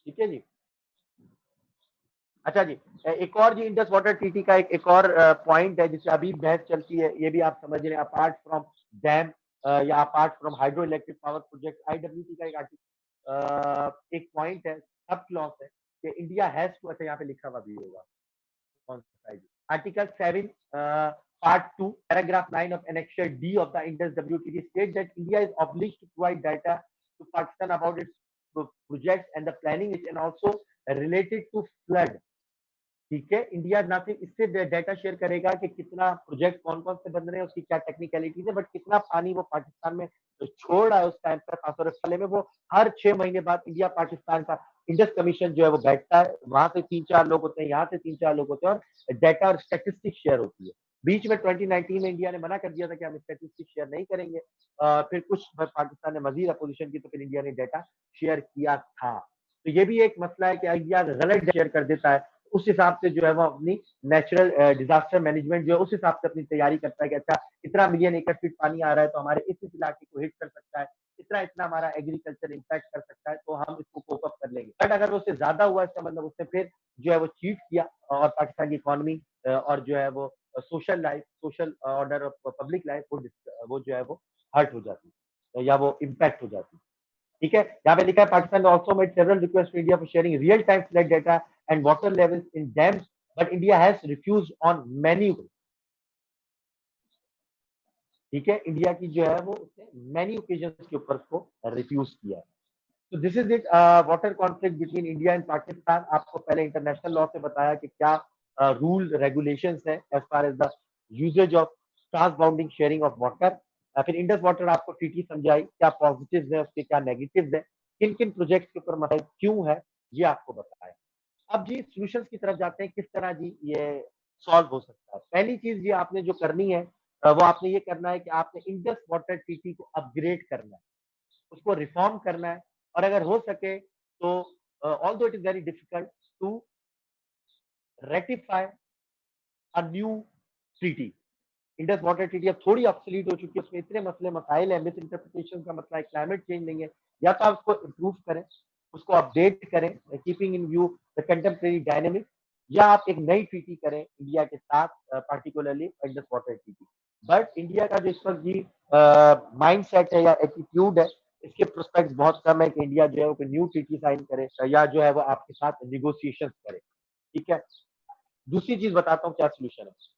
ठीक है जी। अच्छा जी, एक और जी इंडस वाटर ट्रीटी का एक और पॉइंट है जिससे अभी बहस चलती है, ये भी आप समझ रहे हैं, अपार्ट फ्रॉम डैम या apart from hydro electric power project, IWT का एक आर्टिकल एक पॉइंट है, सब क्लॉज है कि इंडिया हैज टू, अच्छा यहाँ पे लिखा हुआ भी होगा कौन सा side, article 7 part 2 paragraph 9 of annexure D of the Indus WTT state that India is obliged to provide data to Pakistan about its projects and the planning and also related to flood। ठीक है, इंडिया ना सिर्फ इससे डाटा शेयर करेगा कि कितना प्रोजेक्ट कौन कौन से बन रहे हैं, उसकी क्या टेक्निकलिटीज है, बट कितना पानी वो पाकिस्तान में छोड़ रहा है उस टाइम पर, खासतौर पर पहले में वो हर 6 महीने बाद इंडिया पाकिस्तान का इंडस कमीशन जो है वो बैठता है, वहां से 3-4 लोग होते हैं, यहाँ से 3-4 लोग होते हैं और डाटा और स्टेटिस्टिक्स शेयर होती है। बीच में 2019 में इंडिया ने मना कर दिया था कि हम स्टेटिस्टिक्स शेयर नहीं करेंगे, फिर कुछ पाकिस्तान ने मजीद अपोजिशन की तो फिर इंडिया ने डाटा शेयर किया था। तो ये भी एक मसला है कि इंडिया गलत शेयर कर देता है, उस हिसाब से जो है वो अपनी नेचुरल डिजास्टर मैनेजमेंट जो है उस हिसाब से अपनी तैयारी करता है कि अच्छा इतना मिलियन एकड़ फीट पानी आ रहा है तो हमारे इस इलाके को हिट कर सकता है, इतना इतना हमारा एग्रीकल्चर इम्पैक्ट कर सकता है, तो हम इसको कोप अप कर लेंगे। बट अगर उससे ज्यादा हुआ इसका मतलब उसने फिर जो है वो चीट किया और पाकिस्तान की इकोनॉमी और जो है वो सोशल लाइफ, सोशल ऑर्डर और पब्लिक लाइफ वो जो है वो हर्ट हो जाती है या वो इम्पैक्ट हो जाती है। ठीक है, यहाँ पे लिखा है Pakistan also made several request to India for sharing real time flood data and water levels in dams but India has refused on many. ठीक है, इंडिया की जो है वो उसने मैनी ओकेजन्स के ऊपर उसको रिफ्यूज किया है। तो this is it, water conflict between India and Pakistan. आपको पहले इंटरनेशनल लॉ से बताया कि क्या रूल रेगुलेशंस है as far as the usages of transbounding sharing of water, फिर इंडस वाटर आपको ट्रीटी समझाई, क्या पॉजिटिव्स है उसके, क्या नेगेटिव्स है, किन किन प्रोजेक्ट्स के ऊपर मसला क्यों है, ये आपको बताया। अब जी सॉल्यूशंस की तरफ जाते हैं, किस तरह जी ये सॉल्व हो सकता है। पहली चीज जी आपने जो करनी है वो आपने ये करना है कि आपने इंडस वाटर ट्रीटी को अपग्रेड करना है, उसको रिफॉर्म करना है, और अगर हो सके तो although it is very difficult to ratify a new treaty. Indus water treaty अब थोड़ी ऑब्सोलीट हो चुकी है, उसमें इतने मसले मसाइल है, मिस इंटरप्रिटेशन का मसला है, क्लाइमेट चेंज नहीं है, या तो आप उसको इम्प्रूव करें, उसको अपडेट करें keeping in view the contemporary dynamics, या आप एक नई ट्रीटी करें इंडिया के साथ, particularly Indus water treaty. But India का जो इस वक्त जी माइंड सेट है या एटीट्यूड है, इसके प्रोस्पेक्ट बहुत कम है कि इंडिया जो है वो न्यू ट्रीटी साइन करे या जो है वो आपके साथ निगोशिएशन करे। ठीक है, दूसरी चीज बताता हूँ क्या सोल्यूशन है।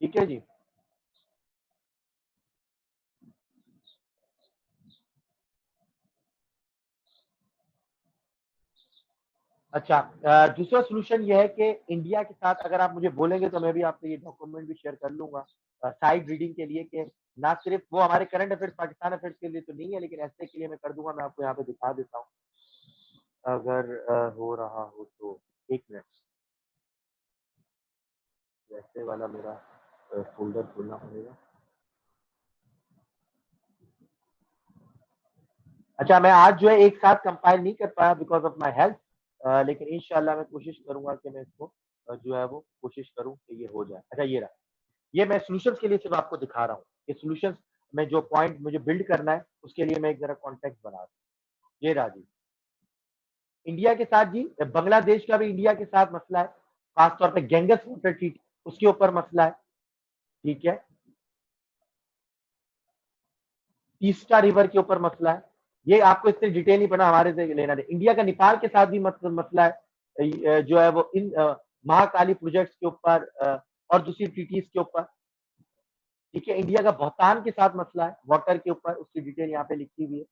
ठीक है जी। अच्छा, दूसरा सोल्यूशन ये है कि इंडिया के साथ अगर आप मुझे बोलेंगे तो मैं भी आपसे ये डॉक्यूमेंट भी शेयर कर लूंगा साइड रीडिंग के लिए, कि ना सिर्फ वो हमारे करंट अफेयर्स पाकिस्तान अफेयर्स के लिए तो नहीं है, लेकिन ऐसे के लिए मैं कर दूंगा, मैं आपको यहाँ पे दिखा देता हूँ अगर हो रहा हो तो। एक मिनट, वैसे वाला मेरा फोल्डर खोलना पड़ेगा। अच्छा, मैं आज जो है एक साथ कंपाइल नहीं कर पाया बिकॉज ऑफ माई हेल्थ, लेकिन इंशाल्लाह मैं कोशिश करूंगा कि मैं इसको जो है वो कोशिश करूं कि ये हो जाए। अच्छा, ये रहा, ये मैं सॉल्यूशंस के लिए सिर्फ आपको दिखा रहा हूँ, ये सॉल्यूशंस में जो पॉइंट मुझे बिल्ड करना है उसके लिए मैं एक जरा कॉन्टेक्स्ट बना रहा हूँ। ये राजी इंडिया के साथ जी, बांग्लादेश का भी इंडिया के साथ मसला है, खासतौर पे गैंगस वाटर ट्रीटी उसके ऊपर मसला है। ठीक है, तीस्ता रिवर के ऊपर मसला है। ये आपको इससे डिटेल नहीं पढ़ना, हमारे से लेना है। इंडिया का नेपाल के साथ भी मसला है, जो है वो इन महाकाली प्रोजेक्ट्स के ऊपर और दूसरी ट्रीटीज के ऊपर। ठीक है, इंडिया का भूटान के साथ मसला है वाटर के ऊपर, उसकी डिटेल यहाँ पे लिखी हुई है।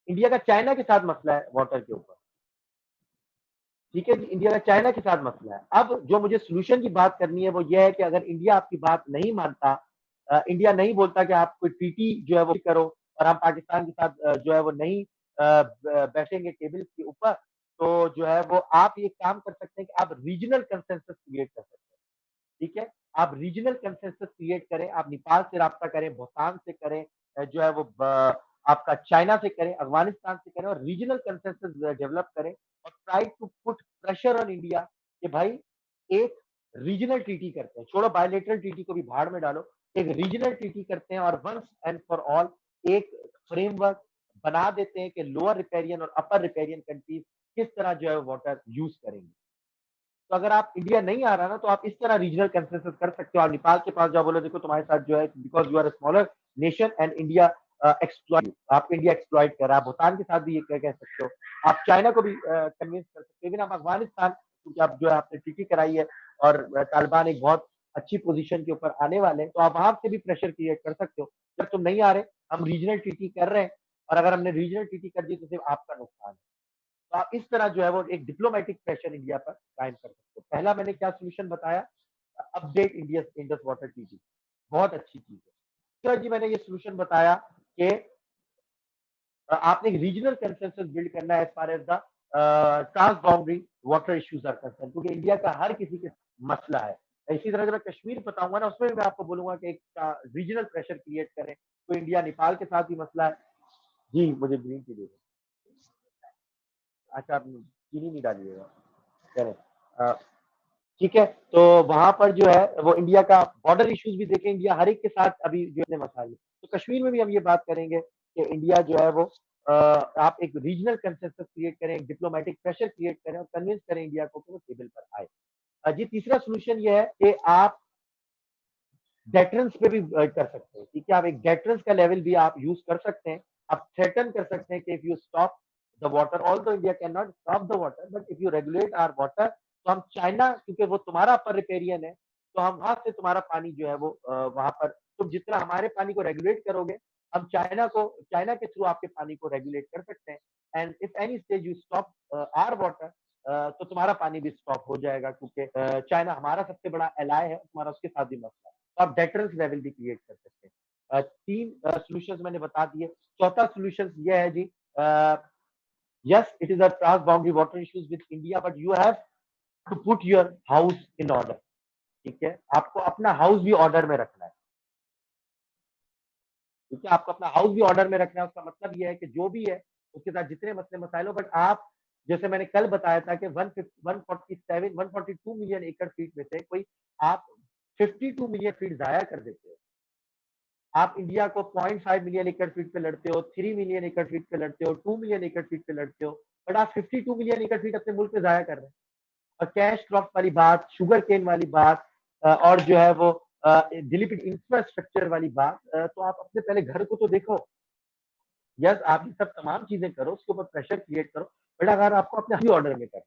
इंडिया का चाइना के साथ मसला है वाटर के ऊपर। ठीक है जी, इंडिया का चाइना के साथ मसला है। अब जो मुझे सोल्यूशन की बात करनी है वो ये है कि अगर इंडिया आपकी बात नहीं मानता, इंडिया नहीं बोलता कि आप कोई ट्रीटी जो है वो करो और हम पाकिस्तान के साथ जो है वो नहीं बैठेंगे टेबल के ऊपर, तो जो है वो आप ये काम कर सकते हैं कि आप रीजनल कंसेंसस क्रिएट कर सकते हैं। ठीक है, आप रीजनल कंसेंसस क्रिएट करें, आप नेपाल से राब्ता करें, भूटान से करें, जो है वो आपका चाइना से करें, अफगानिस्तान से करें और रीजनल कंसेंसस डेवलप करें और try to put pressure on India कि भाई एक रीजनल ट्रीटी करते हैं, छोड़ो बायोलेटरल ट्रीटी को भी भाड़ में डालो, एक रीजनल ट्रीटी करते हैं और वंस एंड फॉर ऑल एक फ्रेमवर्क बना देते हैं कि लोअर रिपेरियन और अपर रिपेरियन कंट्रीज किस तरह जो है वाटर यूज करेंगे। तो अगर आप इंडिया नहीं आ रहा ना, तो आप इस तरह रीजनल कंसेंसस कर सकते हो। आप नेपाल के पास जाओ, बोलो देखो तुम्हारे साथ जो है, because you are a smaller nation and India exploit, आपको इंडिया एक्सप्लॉइट कर रहा है। भूटान के साथ भी ये कह सकते हो, आप चाइना को भी कन्विंस कर सकते हो। लेकिन आप अफगानिस्तान, क्योंकि आप जो है आपने ट्रीटी कराई है और तालिबान एक बहुत अच्छी पोजीशन के ऊपर आने वाले हैं, तो आप वहां से भी प्रेशर क्रिएट कर सकते हो। जब तुम नहीं आ रहे, हम रीजनल ट्रीटी कर रहे हैं, और अगर हमने रीजनल ट्रीटी कर दी तो सिर्फ आपका नुकसान है। तो आप इस तरह जो है वो एक डिप्लोमेटिक प्रेशर इंडिया पर कायम कर सकते हो। पहला मैंने क्या सोल्यूशन बताया, update India Indus water treaty, बहुत अच्छी चीज है। दूसरा जी मैंने ये सोल्यूशन बताया कि आपने रीजनल कंसेंसस बिल्ड करना है as far as the trans boundary water issues are concern, क्योंकि इंडिया का हर किसी के मसला है। इसी तरह जब मैं कश्मीर बताऊंगा ना, उसमें भी मैं आपको बोलूंगा कि एक रीजनल प्रेशर क्रिएट करें। तो इंडिया नेपाल के साथ भी मसला है। जी मुझे ग्रीन टी दे दो। अच्छा, आप चीनी नहीं डालिएगा, करें। ठीक है, तो वहां पर जो है वो इंडिया का बॉर्डर इश्यूज भी देखें, इंडिया हर एक के साथ अभी जो है मसाले। तो कश्मीर में भी हम ये बात करेंगे कि इंडिया जो है वो आप एक रीजनल कंसेंसस क्रिएट करें, एक डिप्लोमेटिक प्रेशर क्रिएट करें और कन्विंस करें इंडिया को कि वो टेबल पर आए। जी तीसरा सोल्यूशन ये है कि आप डेटरेंस पे भी कर सकते हैं। ठीक है, आप एक डेटरेंस का लेवल भी आप यूज कर सकते हैं। आप थ्रेटन कर सकते हैं कि if you stop the water, although India can not stop the water, but if you regulate our water, तो हम चाइना, क्योंकि वो तुम्हारा अपर रिपेरियन है, तो हम वहां से तुम्हारा पानी जो है वो वहां पर तुम जितना हमारे पानी को रेगुलेट करोगे, हम चाइना के थ्रू आपके पानी को रेगुलेट कर सकते हैं। And if any stage you stop our water, तो तुम्हारा पानी भी स्टॉप हो जाएगा, क्योंकि चाइना हमारा सबसे बड़ा एलाय है, तुम्हारा उसके साथ भी मसला है। तो आप डेटरेंस लेवल भी क्रिएट कर सकते हैं। तीन सॉल्यूशंस मैंने बता दिए। चौथा सॉल्यूशन ये है जी, yes it is a trans boundary water issues with India, but you have to put your house in order. ठीक है, आपको अपना हाउस भी ऑर्डर में रखना है। ठीक है, आपको अपना हाउस भी ऑर्डर में रखना है। उसका मतलब ये है कि जो भी है उसके साथ जितने मसले मसाइल हो, बट आप जैसे मैंने कल बताया था कि 142 मिलियन एकड़ फीट में से कोई आप 52 मिलियन फीट जाया कर देते हो। आप इंडिया को 0.5 मिलियन एकड़ फीट पे लड़ते हो, 3 मिलियन एकड़ फीट पे लड़ते हो, 2 मिलियन एकड़ फीट पे लड़ते हो, बट आप 52 मिलियन एकड़ फीट अपने मुल्क में जाया कर रहे हैं। और कैश क्रॉप वाली बात, शुगर केन वाली बात, और जो है वो डिलीटेड इंफ्रास्ट्रक्चर वाली बात, तो आप अपने पहले घर को तो देखो। यस, आप ये सब तमाम चीजें करो, उसके ऊपर प्रेशर क्रिएट करो, बट अगर आपको अपने ऑर्डर में करना है,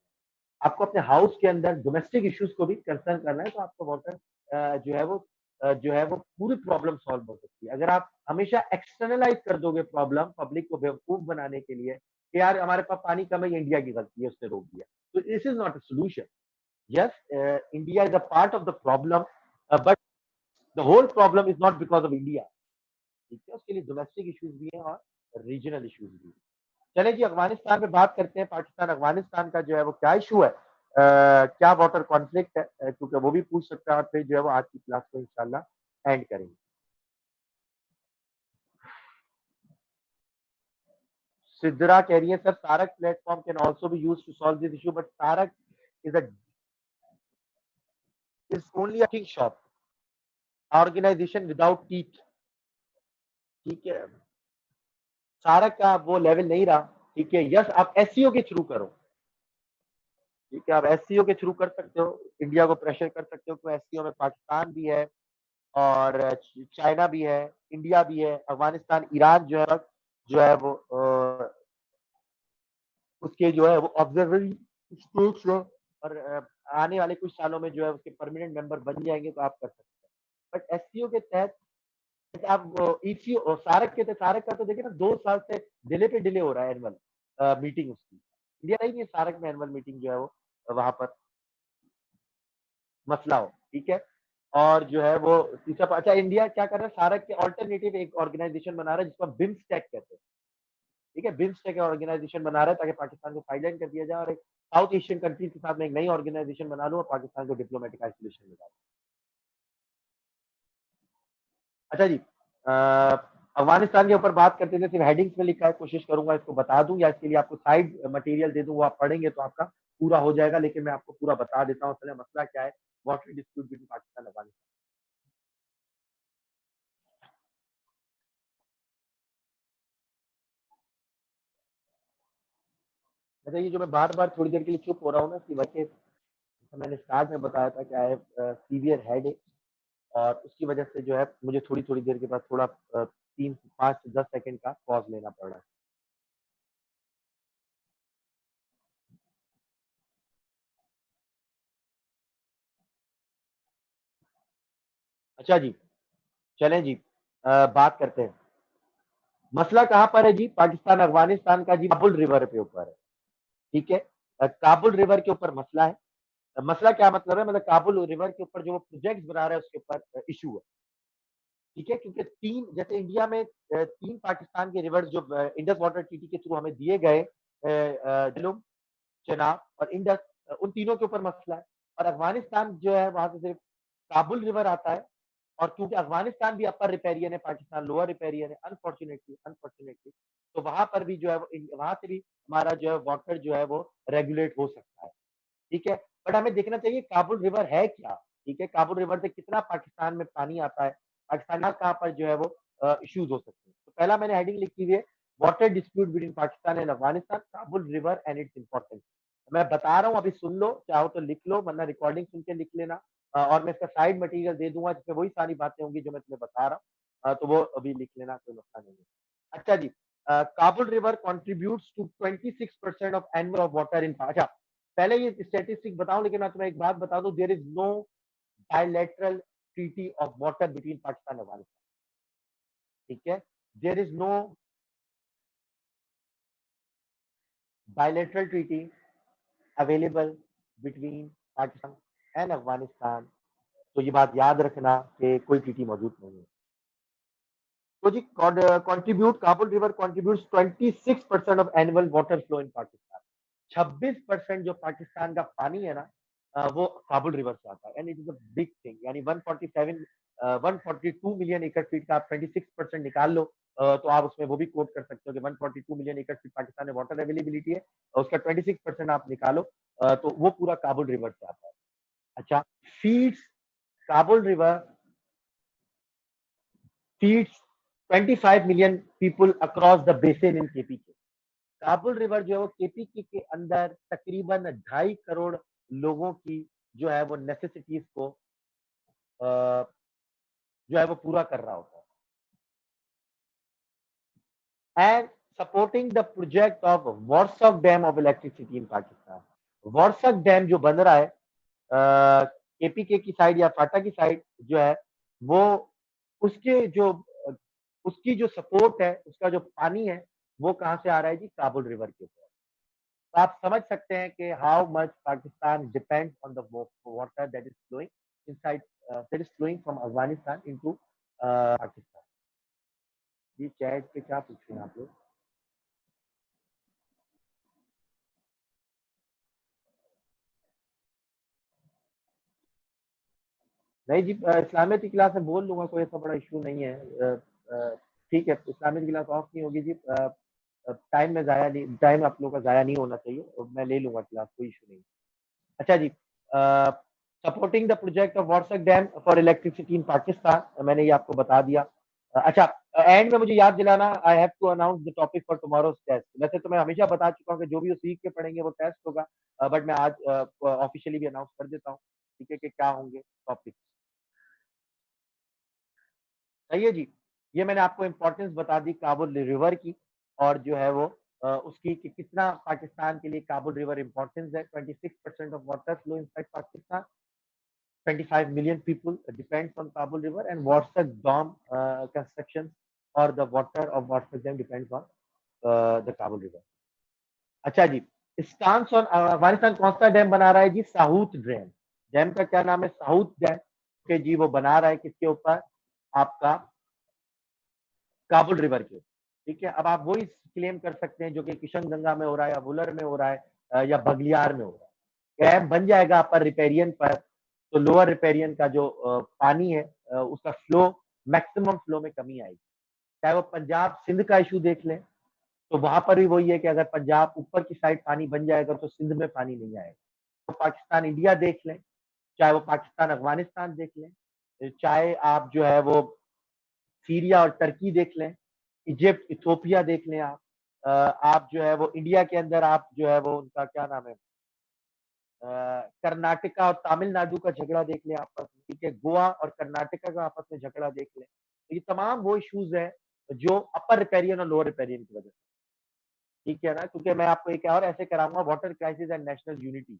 आपको अपने हाउस के अंदर डोमेस्टिक इश्यूज को भी कंसर्न करना है, तो आपको वाटर जो है वो पूरी प्रॉब्लम सॉल्व हो सकती है। अगर आप हमेशा एक्सटर्नलाइज कर दोगे प्रॉब्लम, पब्लिक को बेवकूफ बनाने के लिए कि यार हमारे पास पानी कम है, ये इंडिया की गलती है, उसने रोक दिया, तो this is not a solution. Yes, India is a part of the problem, but the whole problem is not because of India. ठीक है, उसके लिए डोमेस्टिक इश्यूज भी हैं और रीजनल इश्यूज भी हैं। चले जी, अफगानिस्तान पे बात करते हैं। पाकिस्तान अफगानिस्तान का जो है वो क्या इशू है, क्या वाटर कॉन्फ्लिक्ट है, क्योंकि वो भी पूछ सकता है, और फिर जो है वो आज की क्लास को इंशाल्लाह एंड करेंगे। सिद्धरा कह रही है sir, Tarak platform can also be use to solve this issue, but Tarak is a is only a thing shop organisation without teeth. ठीक है, सारक का वो लेवल नहीं रहा। ठीक है, यस आप एससीओ के थ्रू करो। ठीक है, आप एससीओ के थ्रू कर सकते हो, इंडिया को प्रेशर कर सकते हो, क्योंकि एससीओ में पाकिस्तान भी है और चाइना भी है, इंडिया भी है, अफगानिस्तान, ईरान जो है वो उसके जो है वो ऑब्जर्वरी स्टेट्स है, और आने वाले कुछ सालों में जो है उसके परमानेंट मेंबर बन जाएंगे, तो आप कर सकते हैं। बट एससीओ के तहत आप ईसीओ सारक के तहत, सारक का तो देखिए ना 2 साल से डिले पे डिले हो रहा है एनुअल मीटिंग उसकी। इंडिया नहीं है सारक में एनुअल मीटिंग जो है वो वहां पर मसला हो। ठीक है, और जो है वो तीसरा, अच्छा इंडिया क्या कर रहा है, सारक के ऑल्टरनेटिव एक ऑर्गेनाइजेशन बना रहा है जिसको बिम्स्टेक कहते हैं। ठीक है, बिम्स्टेक ऑर्गेनाइजेशन बना रहा है ताकि पाकिस्तान को साइडलाइन कर दिया जाए, और एक साउथ एशियन कंट्रीज के साथ में एक नई ऑर्गेनाइजेशन बना लूं और पाकिस्तान को डिप्लोमेटिक आइसोलेशन में डालूं। अच्छा जी, अफगानिस्तान के ऊपर बात करते थे, सिर्फ हेडिंग्स में लिखा है, कोशिश करूंगा इसको बता दूं या इसके लिए आपको साइड मटेरियल दे दूं, वो आप पढ़ेंगे तो आपका पूरा हो जाएगा, लेकिन मैं आपको पूरा बता देता हूँ पहले मसला क्या है वाटर डिस्प्यूट बिटवीन पाकिस्तान और अफगानिस्तान। अच्छा, ये जो मैं बार बार थोड़ी देर के लिए चुप हो रहा हूँ ना, इसकी वजह मैंने स्टार्ट में बताया था क्या है, सीवियर हेड है, और उसकी वजह से जो है मुझे थोड़ी थोड़ी देर के बाद थोड़ा 3 5 10 सेकंड का पॉज लेना पड़ रहा है। अच्छा जी, चलें जी, बात करते हैं। मसला कहाँ पर है जी, पाकिस्तान अफगानिस्तान का जी, काबुल रिवर के ऊपर है। ठीक है, काबुल रिवर के ऊपर मसला है। मसला क्या मतलब है, मतलब काबुल रिवर के ऊपर जो प्रोजेक्ट बना रहा है उसके ऊपर इशू है। ठीक है, क्योंकि तीन, जैसे इंडिया में 3 पाकिस्तान के रिवर्स जो इंडस वाटर ट्रीटी के थ्रू हमें दिए गए, झेलम, चेनाब और इंडस, उन तीनों के ऊपर मसला है। और अफगानिस्तान जो है वहां से सिर्फ काबुल रिवर आता है, और क्योंकि अफगानिस्तान भी अपर रिपेरियन है, पाकिस्तान लोअर रिपेरियन है, अनफॉर्चुनेटली तो वहां पर भी जो है वहां से भी हमारा जो है वाटर जो है वो रेगुलेट हो सकता है। ठीक है, बट हमें देखना चाहिए काबुल रिवर है क्या। ठीक है, काबुल रिवर से कितना पाकिस्तान में पानी आता है, पाकिस्तान कहाँ पर जो है वो इश्यूज हो सकते हैं। तो पहला मैंने हेडिंग लिखी हुई है, water dispute between Pakistan and Afghanistan, Kabul river and its importance. मैं बता रहा हूँ, अभी सुन लो, चाहो तो लिख लो, वरना रिकॉर्डिंग सुन के लिख लेना, और मैं इसका साइड मटेरियल दे दूंगा जिसमें वही सारी बातें होंगी जो मैं तुम्हें बता रहा हूँ, तो वो अभी लिख लेना, कोई मसला नहीं है। अच्छा जी, Kabul river contributes to 26% of annual of water in, अच्छा पहले ये स्टेटिस्टिक बताऊं, लेकिन मैं तुम्हें एक बात बता दूं, there is no bilateral treaty of water between Pakistan और अफगानिस्तान। ठीक है, there is no bilateral treaty available between Pakistan and Afghanistan. तो ये बात याद रखना कि कोई ट्रीटी मौजूद नहीं है। तो जी, contribute, Kabul river contributes 26% of annual water flow in Pakistan. 26% जो पाकिस्तान का पानी है ना, वो काबुल रिवर से आता है, and it is a big thing, यानी 142 मिलियन एकड़ फीट का आप 26% निकाल लो, तो आप उसमें वो भी कोट कर सकते हो कि 142 मिलियन एकड़ फीट पाकिस्तान में वाटर अवेलेबिलिटी है, और उसका 26% आप निकालो, तो वो पूरा काबुल रिवर से आता है। अच्छा, feeds, Kabul river feeds 25 million people across the basin in KPK. Kabul river जो है वो केपीके के अंदर तकरीबन 2.5 करोड़ लोगों की जो है वो नेसेसिटीज को जो है वो पूरा कर रहा होता है। And supporting the project of Warsak dam of electricity in Pakistan. Warsak dam जो बन रहा है केपीके की साइड या फाटा की साइड जो है वो, उसके जो उसकी जो सपोर्ट है, उसका जो पानी है, वो कहाँ से आ रहा है जी, काबुल रिवर के ऊपर। तो आप समझ सकते हैं कि how much Pakistan depends on the water that is flowing inside, that is flowing from Afghanistan into Pakistan. ये चैट पे क्या पूछ रहे हैं आप लोग? नहीं जी, इस्लामियत की क्लास में बोल लूंगा, कोई ऐसा बड़ा इशू नहीं है। ठीक है, इस्लामियत की क्लास ऑफ नहीं होगी जी, टाइम में जाया नहीं, टाइम आप लोगों का जाया नहीं होना चाहिए, और मैं ले लूंगा क्लास, कोई इशू नहीं। अच्छा जी, supporting the project of Warsak dam for electricity in Pakistan, मैंने ये आपको बता दिया। अच्छा, एंड में मुझे याद दिलाना, I have to announce the topic for tomorrow's test. वैसे तो मैं हमेशा बता चुका हूँ कि जो भी वो सीख के पढ़ेंगे वो टेस्ट होगा, बट मैं आज ऑफिशियली भी अनाउंस कर देता हूँ, ठीक है, कि क्या होंगे टॉपिक। सही है जी। ये मैंने आपको इम्पोर्टेंस बता दी काबुल रिवर की, और जो है वो उसकी कि कितना पाकिस्तान के लिए काबुल रिवर इम्पोर्टेंस है। 26% of water flow inside Pakistan, 25 million people depends on Kabul River, and Warsak Dam construction or the water of Warsak Dam depends on the Kabul River. अच्छा जी, स्टांस ऑन अफगानिस्तान कौन सा डैम बना रहा है जी? South dam. डैम का क्या नाम है? साउथ डैम के जी। वो बना रहा है किसके ऊपर? आपका काबुल रिवर के। ठीक है, अब आप वही क्लेम कर सकते हैं जो कि किशनगंगा में हो रहा है, या वुलर में हो रहा है, या बगलियार में हो रहा है। डैम बन जाएगा अपर रिपेरियन पर, तो लोअर रिपेरियन का जो पानी है उसका फ्लो, मैक्सिमम फ्लो में कमी आएगी। चाहे वो पंजाब सिंध का इशू देख लें, तो वहां पर भी वही है कि अगर पंजाब ऊपर की साइड पानी बन जाएगा तो सिंध में पानी नहीं आएगा। तो पाकिस्तान इंडिया देख लें, चाहे वो पाकिस्तान अफगानिस्तान देख लें, चाहे आप जो है वो सीरिया और टर्की देख लें, इजिप्ट इथोपिया देख लें, आप जो है वो इंडिया के अंदर आप जो है वो उनका क्या नाम है, कर्नाटका और तमिलनाडु का झगड़ा देख लें आपस में, ठीक है, गोवा और कर्नाटका का आपस में झगड़ा देख लें। तो ये तमाम वो इश्यूज है जो अपर रिपेरियन और लोअर रिपेरियन की वजह से, ठीक है ना। क्योंकि मैं आपको एक और ऐसे कराऊंगा, water crisis and national unity,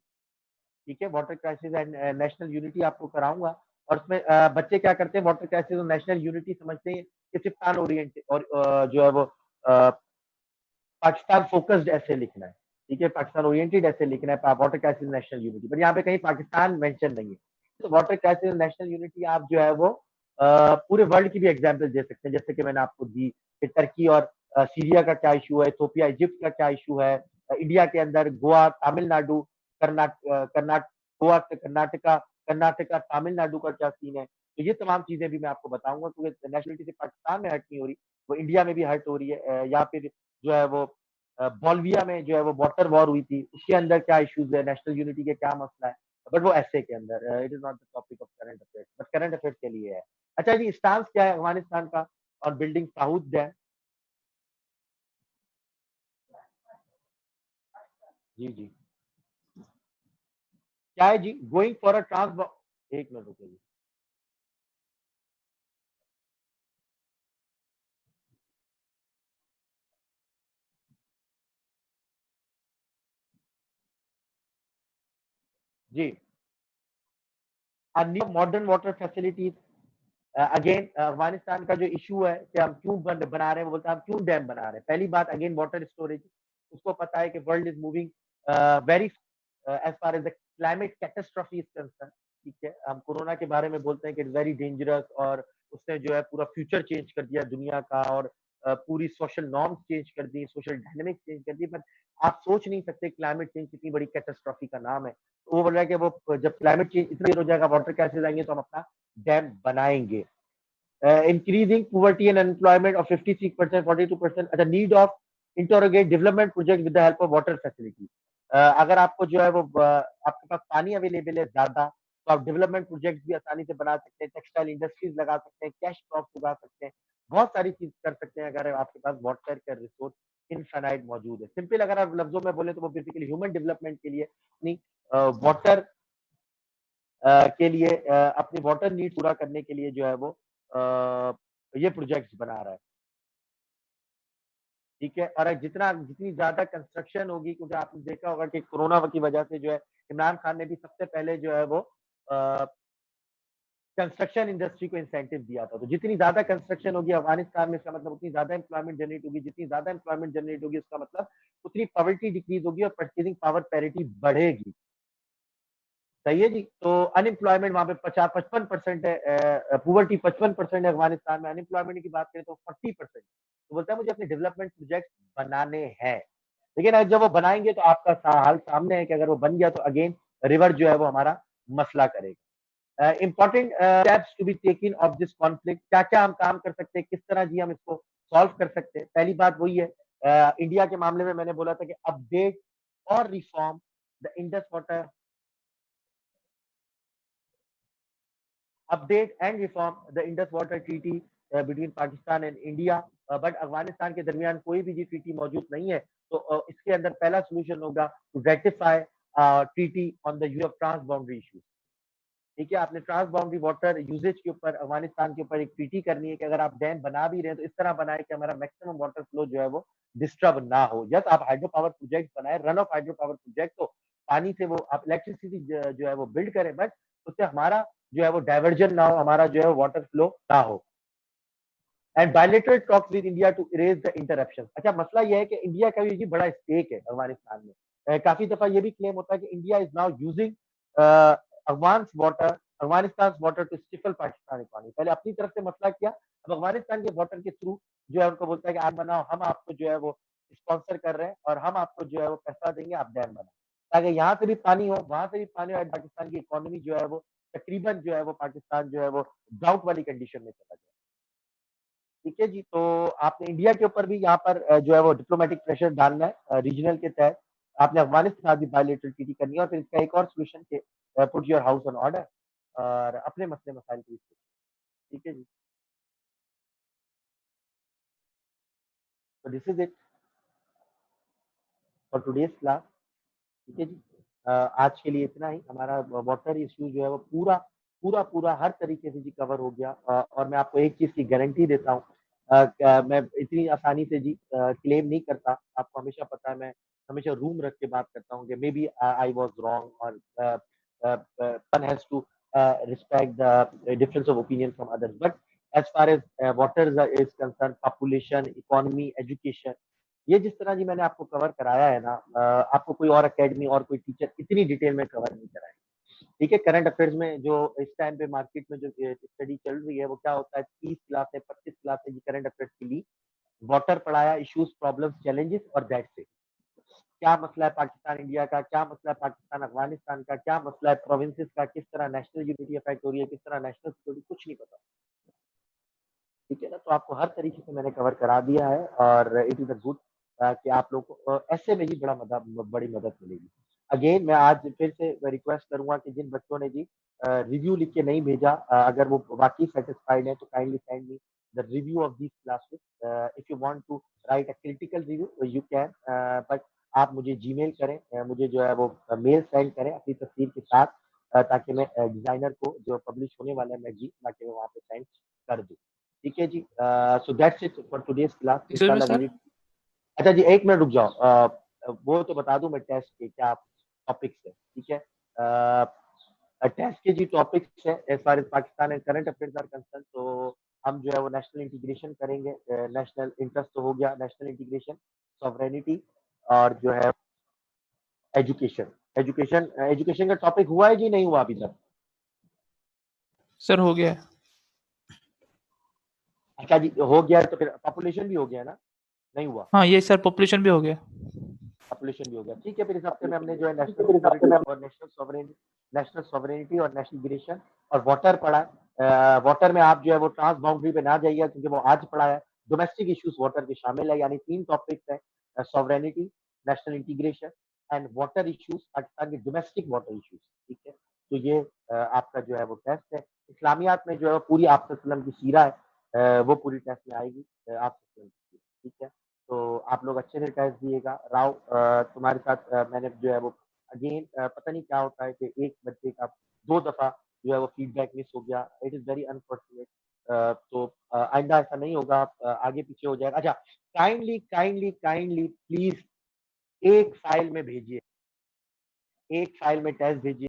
ठीक है, water crisis and national unity आपको कराऊंगा। और उसमें बच्चे क्या करते हैं, वाटर क्राइसिस और नेशनल यूनिटी समझते हैं कि सिर्फ पान ओरिएंटेड और जो है वो पाकिस्तान फोकस्ड ऐसे लिखना है, ठीक है, पाकिस्तान ओरिएंटेड ऐसे लिखना है, वाटर क्राइसिस नेशनल यूनिटी, पर यहाँ पे कहीं पाकिस्तान मेंशन नहीं है। तो वाटर क्राइसिस नेशनल यूनिटी आप जो है वो पूरे वर्ल्ड की भी एग्जाम्पल दे सकते हैं, जैसे कि मैंने आपको दी कि टर्की और सीरिया का क्या इशू है, इथोपिया इजिप्ट का क्या इशू है, इंडिया के अंदर गोवा तमिलनाडु, कर्नाटक, गोवा कर्नाटका, कर्नाटका तमिलनाडु का क्या सीन है। तो ये तमाम चीजें भी मैं आपको बताऊंगा, क्योंकि नेशनलिटी से पाकिस्तान में हर्ट नहीं हो रही, वो इंडिया में भी हर्ट हो रही है। या फिर जो है वो बॉल्विया में जो है वो वाटर वॉर हुई थी, उसके अंदर क्या इश्यूज है, नेशनल यूनिटी के क्या मसला है, बट वो ऐसे के अंदर, it is not the topic of current affairs, but current affairs के लिए है। अच्छा जी, स्टांस क्या है अफगानिस्तान का और बिल्डिंग साउथ डैम? जी जी, क्या है जी? गोइंग फॉर अ ट्रांस, एक मिनट रुकिए जी। जी, new modern water facilities. Again Afghanistan का जो इशू है कि हम क्यों बना रहे हैं, वो बोलते हैं हम क्यों डैम बना रहे हैं। पहली बात, अगेन वाटर स्टोरेज। उसको पता है कि world is moving very as far as the climate catastrophe is concern, ठीक है। हम कोरोना के बारे में बोलते हैं कि इट्स वेरी डेंजरस, और उसने जो है पूरा फ्यूचर चेंज कर दिया दुनिया का, और पूरी सोशल नॉर्म्स चेंज कर दी, सोशल डायनेमिक्स चेंज कर दी। पर आप सोच नहीं सकते क्लाइमेट चेंज कितनी बड़ी कैटेस्ट्रॉफी का नाम है। तो वो बोल रहा है कि वो जब क्लाइमेट चेंज इतना हो जाएगा, वाटर कैसे आएंगे, तो हम अपना डैम बनाएंगे। Increasing poverty and unemployment of 53%, 42%. The need of interrogate development project with the help of water facility. अगर आपको जो है वो आपके पास पानी अवेलेबल है ज्यादा, तो आप डेवलपमेंट प्रोजेक्ट भी आसानी से बना सकते हैं, टेक्सटाइल इंडस्ट्रीज लगा सकते हैं, कैश क्रॉप्स उगा सकते हैं, बहुत सारी चीज कर सकते हैं अगर आपके पास वाटर का रिसोर्स इनफाइनाइट मौजूद है। सिंपल अगर आप लफ्जों में बोले तो वो बेसिकली ह्यूमन डेवलपमेंट के लिए अपनी वाटर के लिए, अपनी वाटर नीड पूरा करने के लिए जो है वो ये प्रोजेक्ट्स बना रहा है, ठीक है। और जितना जितनी ज्यादा कंस्ट्रक्शन होगी, क्योंकि आपने देखा होगा कि कोरोना की वजह से जो है इमरान खान ने भी सबसे पहले जो है वो कंस्ट्रक्शन इंडस्ट्री को इंसेंटिव दिया था। तो जितनी ज्यादा कंस्ट्रक्शन होगी अफगानिस्तान में, इसका मतलब उतनी ज्यादा एम्प्लॉयमेंट जनरेट होगी, जितनी ज्यादा एम्प्लॉयमेंट जनरेट होगी उसका मतलब उतनी पॉवर्टी डिक्रीज होगी और परचेजिंग पावर पैरिटी बढ़ेगी। सही है जी। तो अनएम्प्लॉयमेंट वहां पे 55% है, पुवर्टी 55% है अफगानिस्तान में। अनएम्प्लॉयमेंट की बात करें तो 40%। तो बोलता है मुझे अपने डेवलपमेंट प्रोजेक्ट बनाने हैं, लेकिन जब वो बनाएंगे तो आपका हाल सामने है कि अगर वो बन गया तो अगेन रिवर जो है वो हमारा मसला करेगा। Important steps to be taken of this conflict, क्या क्या हम काम कर सकते हैं, किस तरह जी हम इसको सॉल्व कर सकते हैं। पहली बात वही है, इंडिया के मामले में मैंने बोला था कि अपडेट और reform the Indus water, update and reform the Indus Water Treaty between Pakistan and India, but Afghanistan के दरमियान कोई भी ट्रीटी मौजूद नहीं है, तो इसके अंदर पहला सोल्यूशन होगा to ratify treaty on the use of trans boundary issues. ठीक है, आपने ट्रांस बाउंड्री वाटर यूजेज के ऊपर अफगानिस्तान के ऊपर एक ट्रीटी करनी है कि अगर आप डैम बना भी रहे हैं तो इस तरह बनाए कि हमारा मैक्सिमम वाटर फ्लो जो है वो डिस्टर्ब ना हो। यस, आप हाइड्रो पावर प्रोजेक्ट बनाए, run of hydro power project, तो पानी से वो आप इलेक्ट्रिसिटी जो है वो बिल्ड करें, बट उससे हमारा जो है वो डाइवर्जन ना हो, हमारा जो है वाटर फ्लो ना हो। And bilateral talks with India to erase the interruption. अच्छा, मसला यह है कि इंडिया का भी बड़ा स्टेक है अफगानिस्तान में। काफी दफा ये भी क्लेम होता है कि India is now using Afghanistan water to stifle Pakistan economy. पहले अपनी तरफ से मसला किया, अब अफगानिस्तान के वाटर के थ्रू जो है उनको बोलता है कि आप बनाओ, हम आपको जो है वो स्पॉन्सर कर रहे हैं और हम आपको जो है वो पैसा देंगे, आप डैम बनाओ, ताकि यहाँ से भी पानी हो, वहां से भी पानी हो, पाकिस्तान की इकोनॉमी जो है वो तकरीबन जो है वो पाकिस्तान जो है वो ड्राउट वाली कंडीशन में चला जाए। ठीक है जी, तो आपने इंडिया के ऊपर भी यहाँ पर जो है वो डिप्लोमेटिक प्रेशर डालना है रीजनल के तहत। आपने अफगानिस्तान के साथ भी बायलेटरल ट्रीटी करनी है और फिर इसका एक और सोल्यूशन के put your house on order और अपने मसले मसाइल को। ठीक है जी, तो this is it for today's class. ठीक है जी, आज के लिए इतना ही। हमारा वाटर इश्यू जो है वो पूरा पूरा पूरा हर तरीके से जी कवर हो गया, और मैं आपको एक चीज की गारंटी देता हूँ, मैं इतनी आसानी से जी क्लेम नहीं करता। आपको हमेशा पता है, मैं हमेशा रूम रख के बात करता हूँ कि maybe I was wrong, और one has to respect the difference of opinion from others. But as far as water is concerned, population, economy, education, ये जिस तरह जी मैंने आपको कवर कराया है ना, आपको कोई और अकेडमी और कोई टीचर इतनी डिटेल में कवर नहीं कराए। ठीक है, करंट अफेयर्स में जो इस टाइम पे मार्केट में जो स्टडी चल रही है वो क्या होता है, 30 क्लासें 25 क्लासें जी करंट अफेयर्स की ली, वाटर पढ़ाया, इश्यूज प्रॉब्लम्स चैलेंजेस और दैट्स इट। क्या मसला है पाकिस्तान इंडिया का, क्या मसला है पाकिस्तान अफगानिस्तान का, क्या मसला है प्रोविंसेस का, किस तरह नेशनल यूनिटी अफेक्ट हो रही है, किस तरह नेशनल सिक्योरिटी, कुछ नहीं पता। ठीक है ना, तो आपको हर तरीके से मैंने कवर करा दिया है और इट इज अ गुड कि आप लोग को ऐसे में भी बड़ी मदद मिलेगी। अगेन मैं आज फिर से रिक्वेस्ट करूंगा कि जिन बच्चों ने जी रिव्यू लिख के नहीं भेजा, अगर वो वाकई सेटिस्फाइड है तो kindly send me the review of these classes. If you want to write a critical review you can, but आप मुझे जीमेल करें, मुझे जो है वो मेल सेंड करें अपनी तस्वीर के साथ, ताकि मैं डिजाइनर को जो पब्लिश होने वाला है मैगजीन, ताकि मैं वहाँ पे सेंड कर दूँ। ठीक है जी, so that's it for today's class में इंशाल्लाह। सर। अच्छा जी, एक मिनट रुक जाओ, वो तो बता दूं मैं टेस्ट के क्या टॉपिक्स है। ठीक है, टेस्ट के जी टॉपिक्स है as far as Pakistan and current affairs are concern, तो हम जो है वो नेशनल इंटीग्रेशन करेंगे। नेशनल इंटरेस्ट तो हो गया, नेशनल इंटीग्रेशन, सॉवरेनिटी, और जो है एजुकेशन। एजुकेशन का टॉपिक हुआ है कि नहीं हुआ अभी तक? सर हो गया। अच्छा जी, हो गया है, तो फिर पॉपुलेशन भी हो गया ना? नहीं हुआ? हाँ ये सर पॉपुलेशन भी हो गया। पॉपुलेशन भी हो गया। ठीक है, फिर इस हफ्ते में हमने जो है नेशनल सिक्योरिटी और नेशनल सॉवरेनिटी और नेशनल इंटीग्रेशन और वाटर पढ़ा है। वाटर में आप जो है वो ट्रांस बाउंड्री पे ना जाइए, क्योंकि वो आज पढ़ा है। डोमेस्टिक इश्यूज वाटर के शामिल है, यानी 3 टॉपिक्स है, sovereignty, national integration and water issues, Pakistan के डोमेस्टिक वाटर इश्यूज। ठीक है, तो ये आपका जो है वो टेस्ट है। इस्लामियात में जो है पूरी आप की सीरा है, वो पूरी टेस्ट में आएगी, आप। ठीक है, तो आप लोग अच्छे से टेस्ट दिएगा। राव, तुम्हारे साथ मैंने जो है वो अगेन पता नहीं क्या होता है कि एक बच्चे का 2 दफा जो है वो फीडबैक मिस हो गया। It is very unfortunate. तो आइंदा ऐसा नहीं होगा, आगे पीछे हो जाएगा। अच्छा, काइंडली काइंडली काइंडली प्लीज एक फाइल में भेजिए, एक फाइल में टेस्ट भेजिए।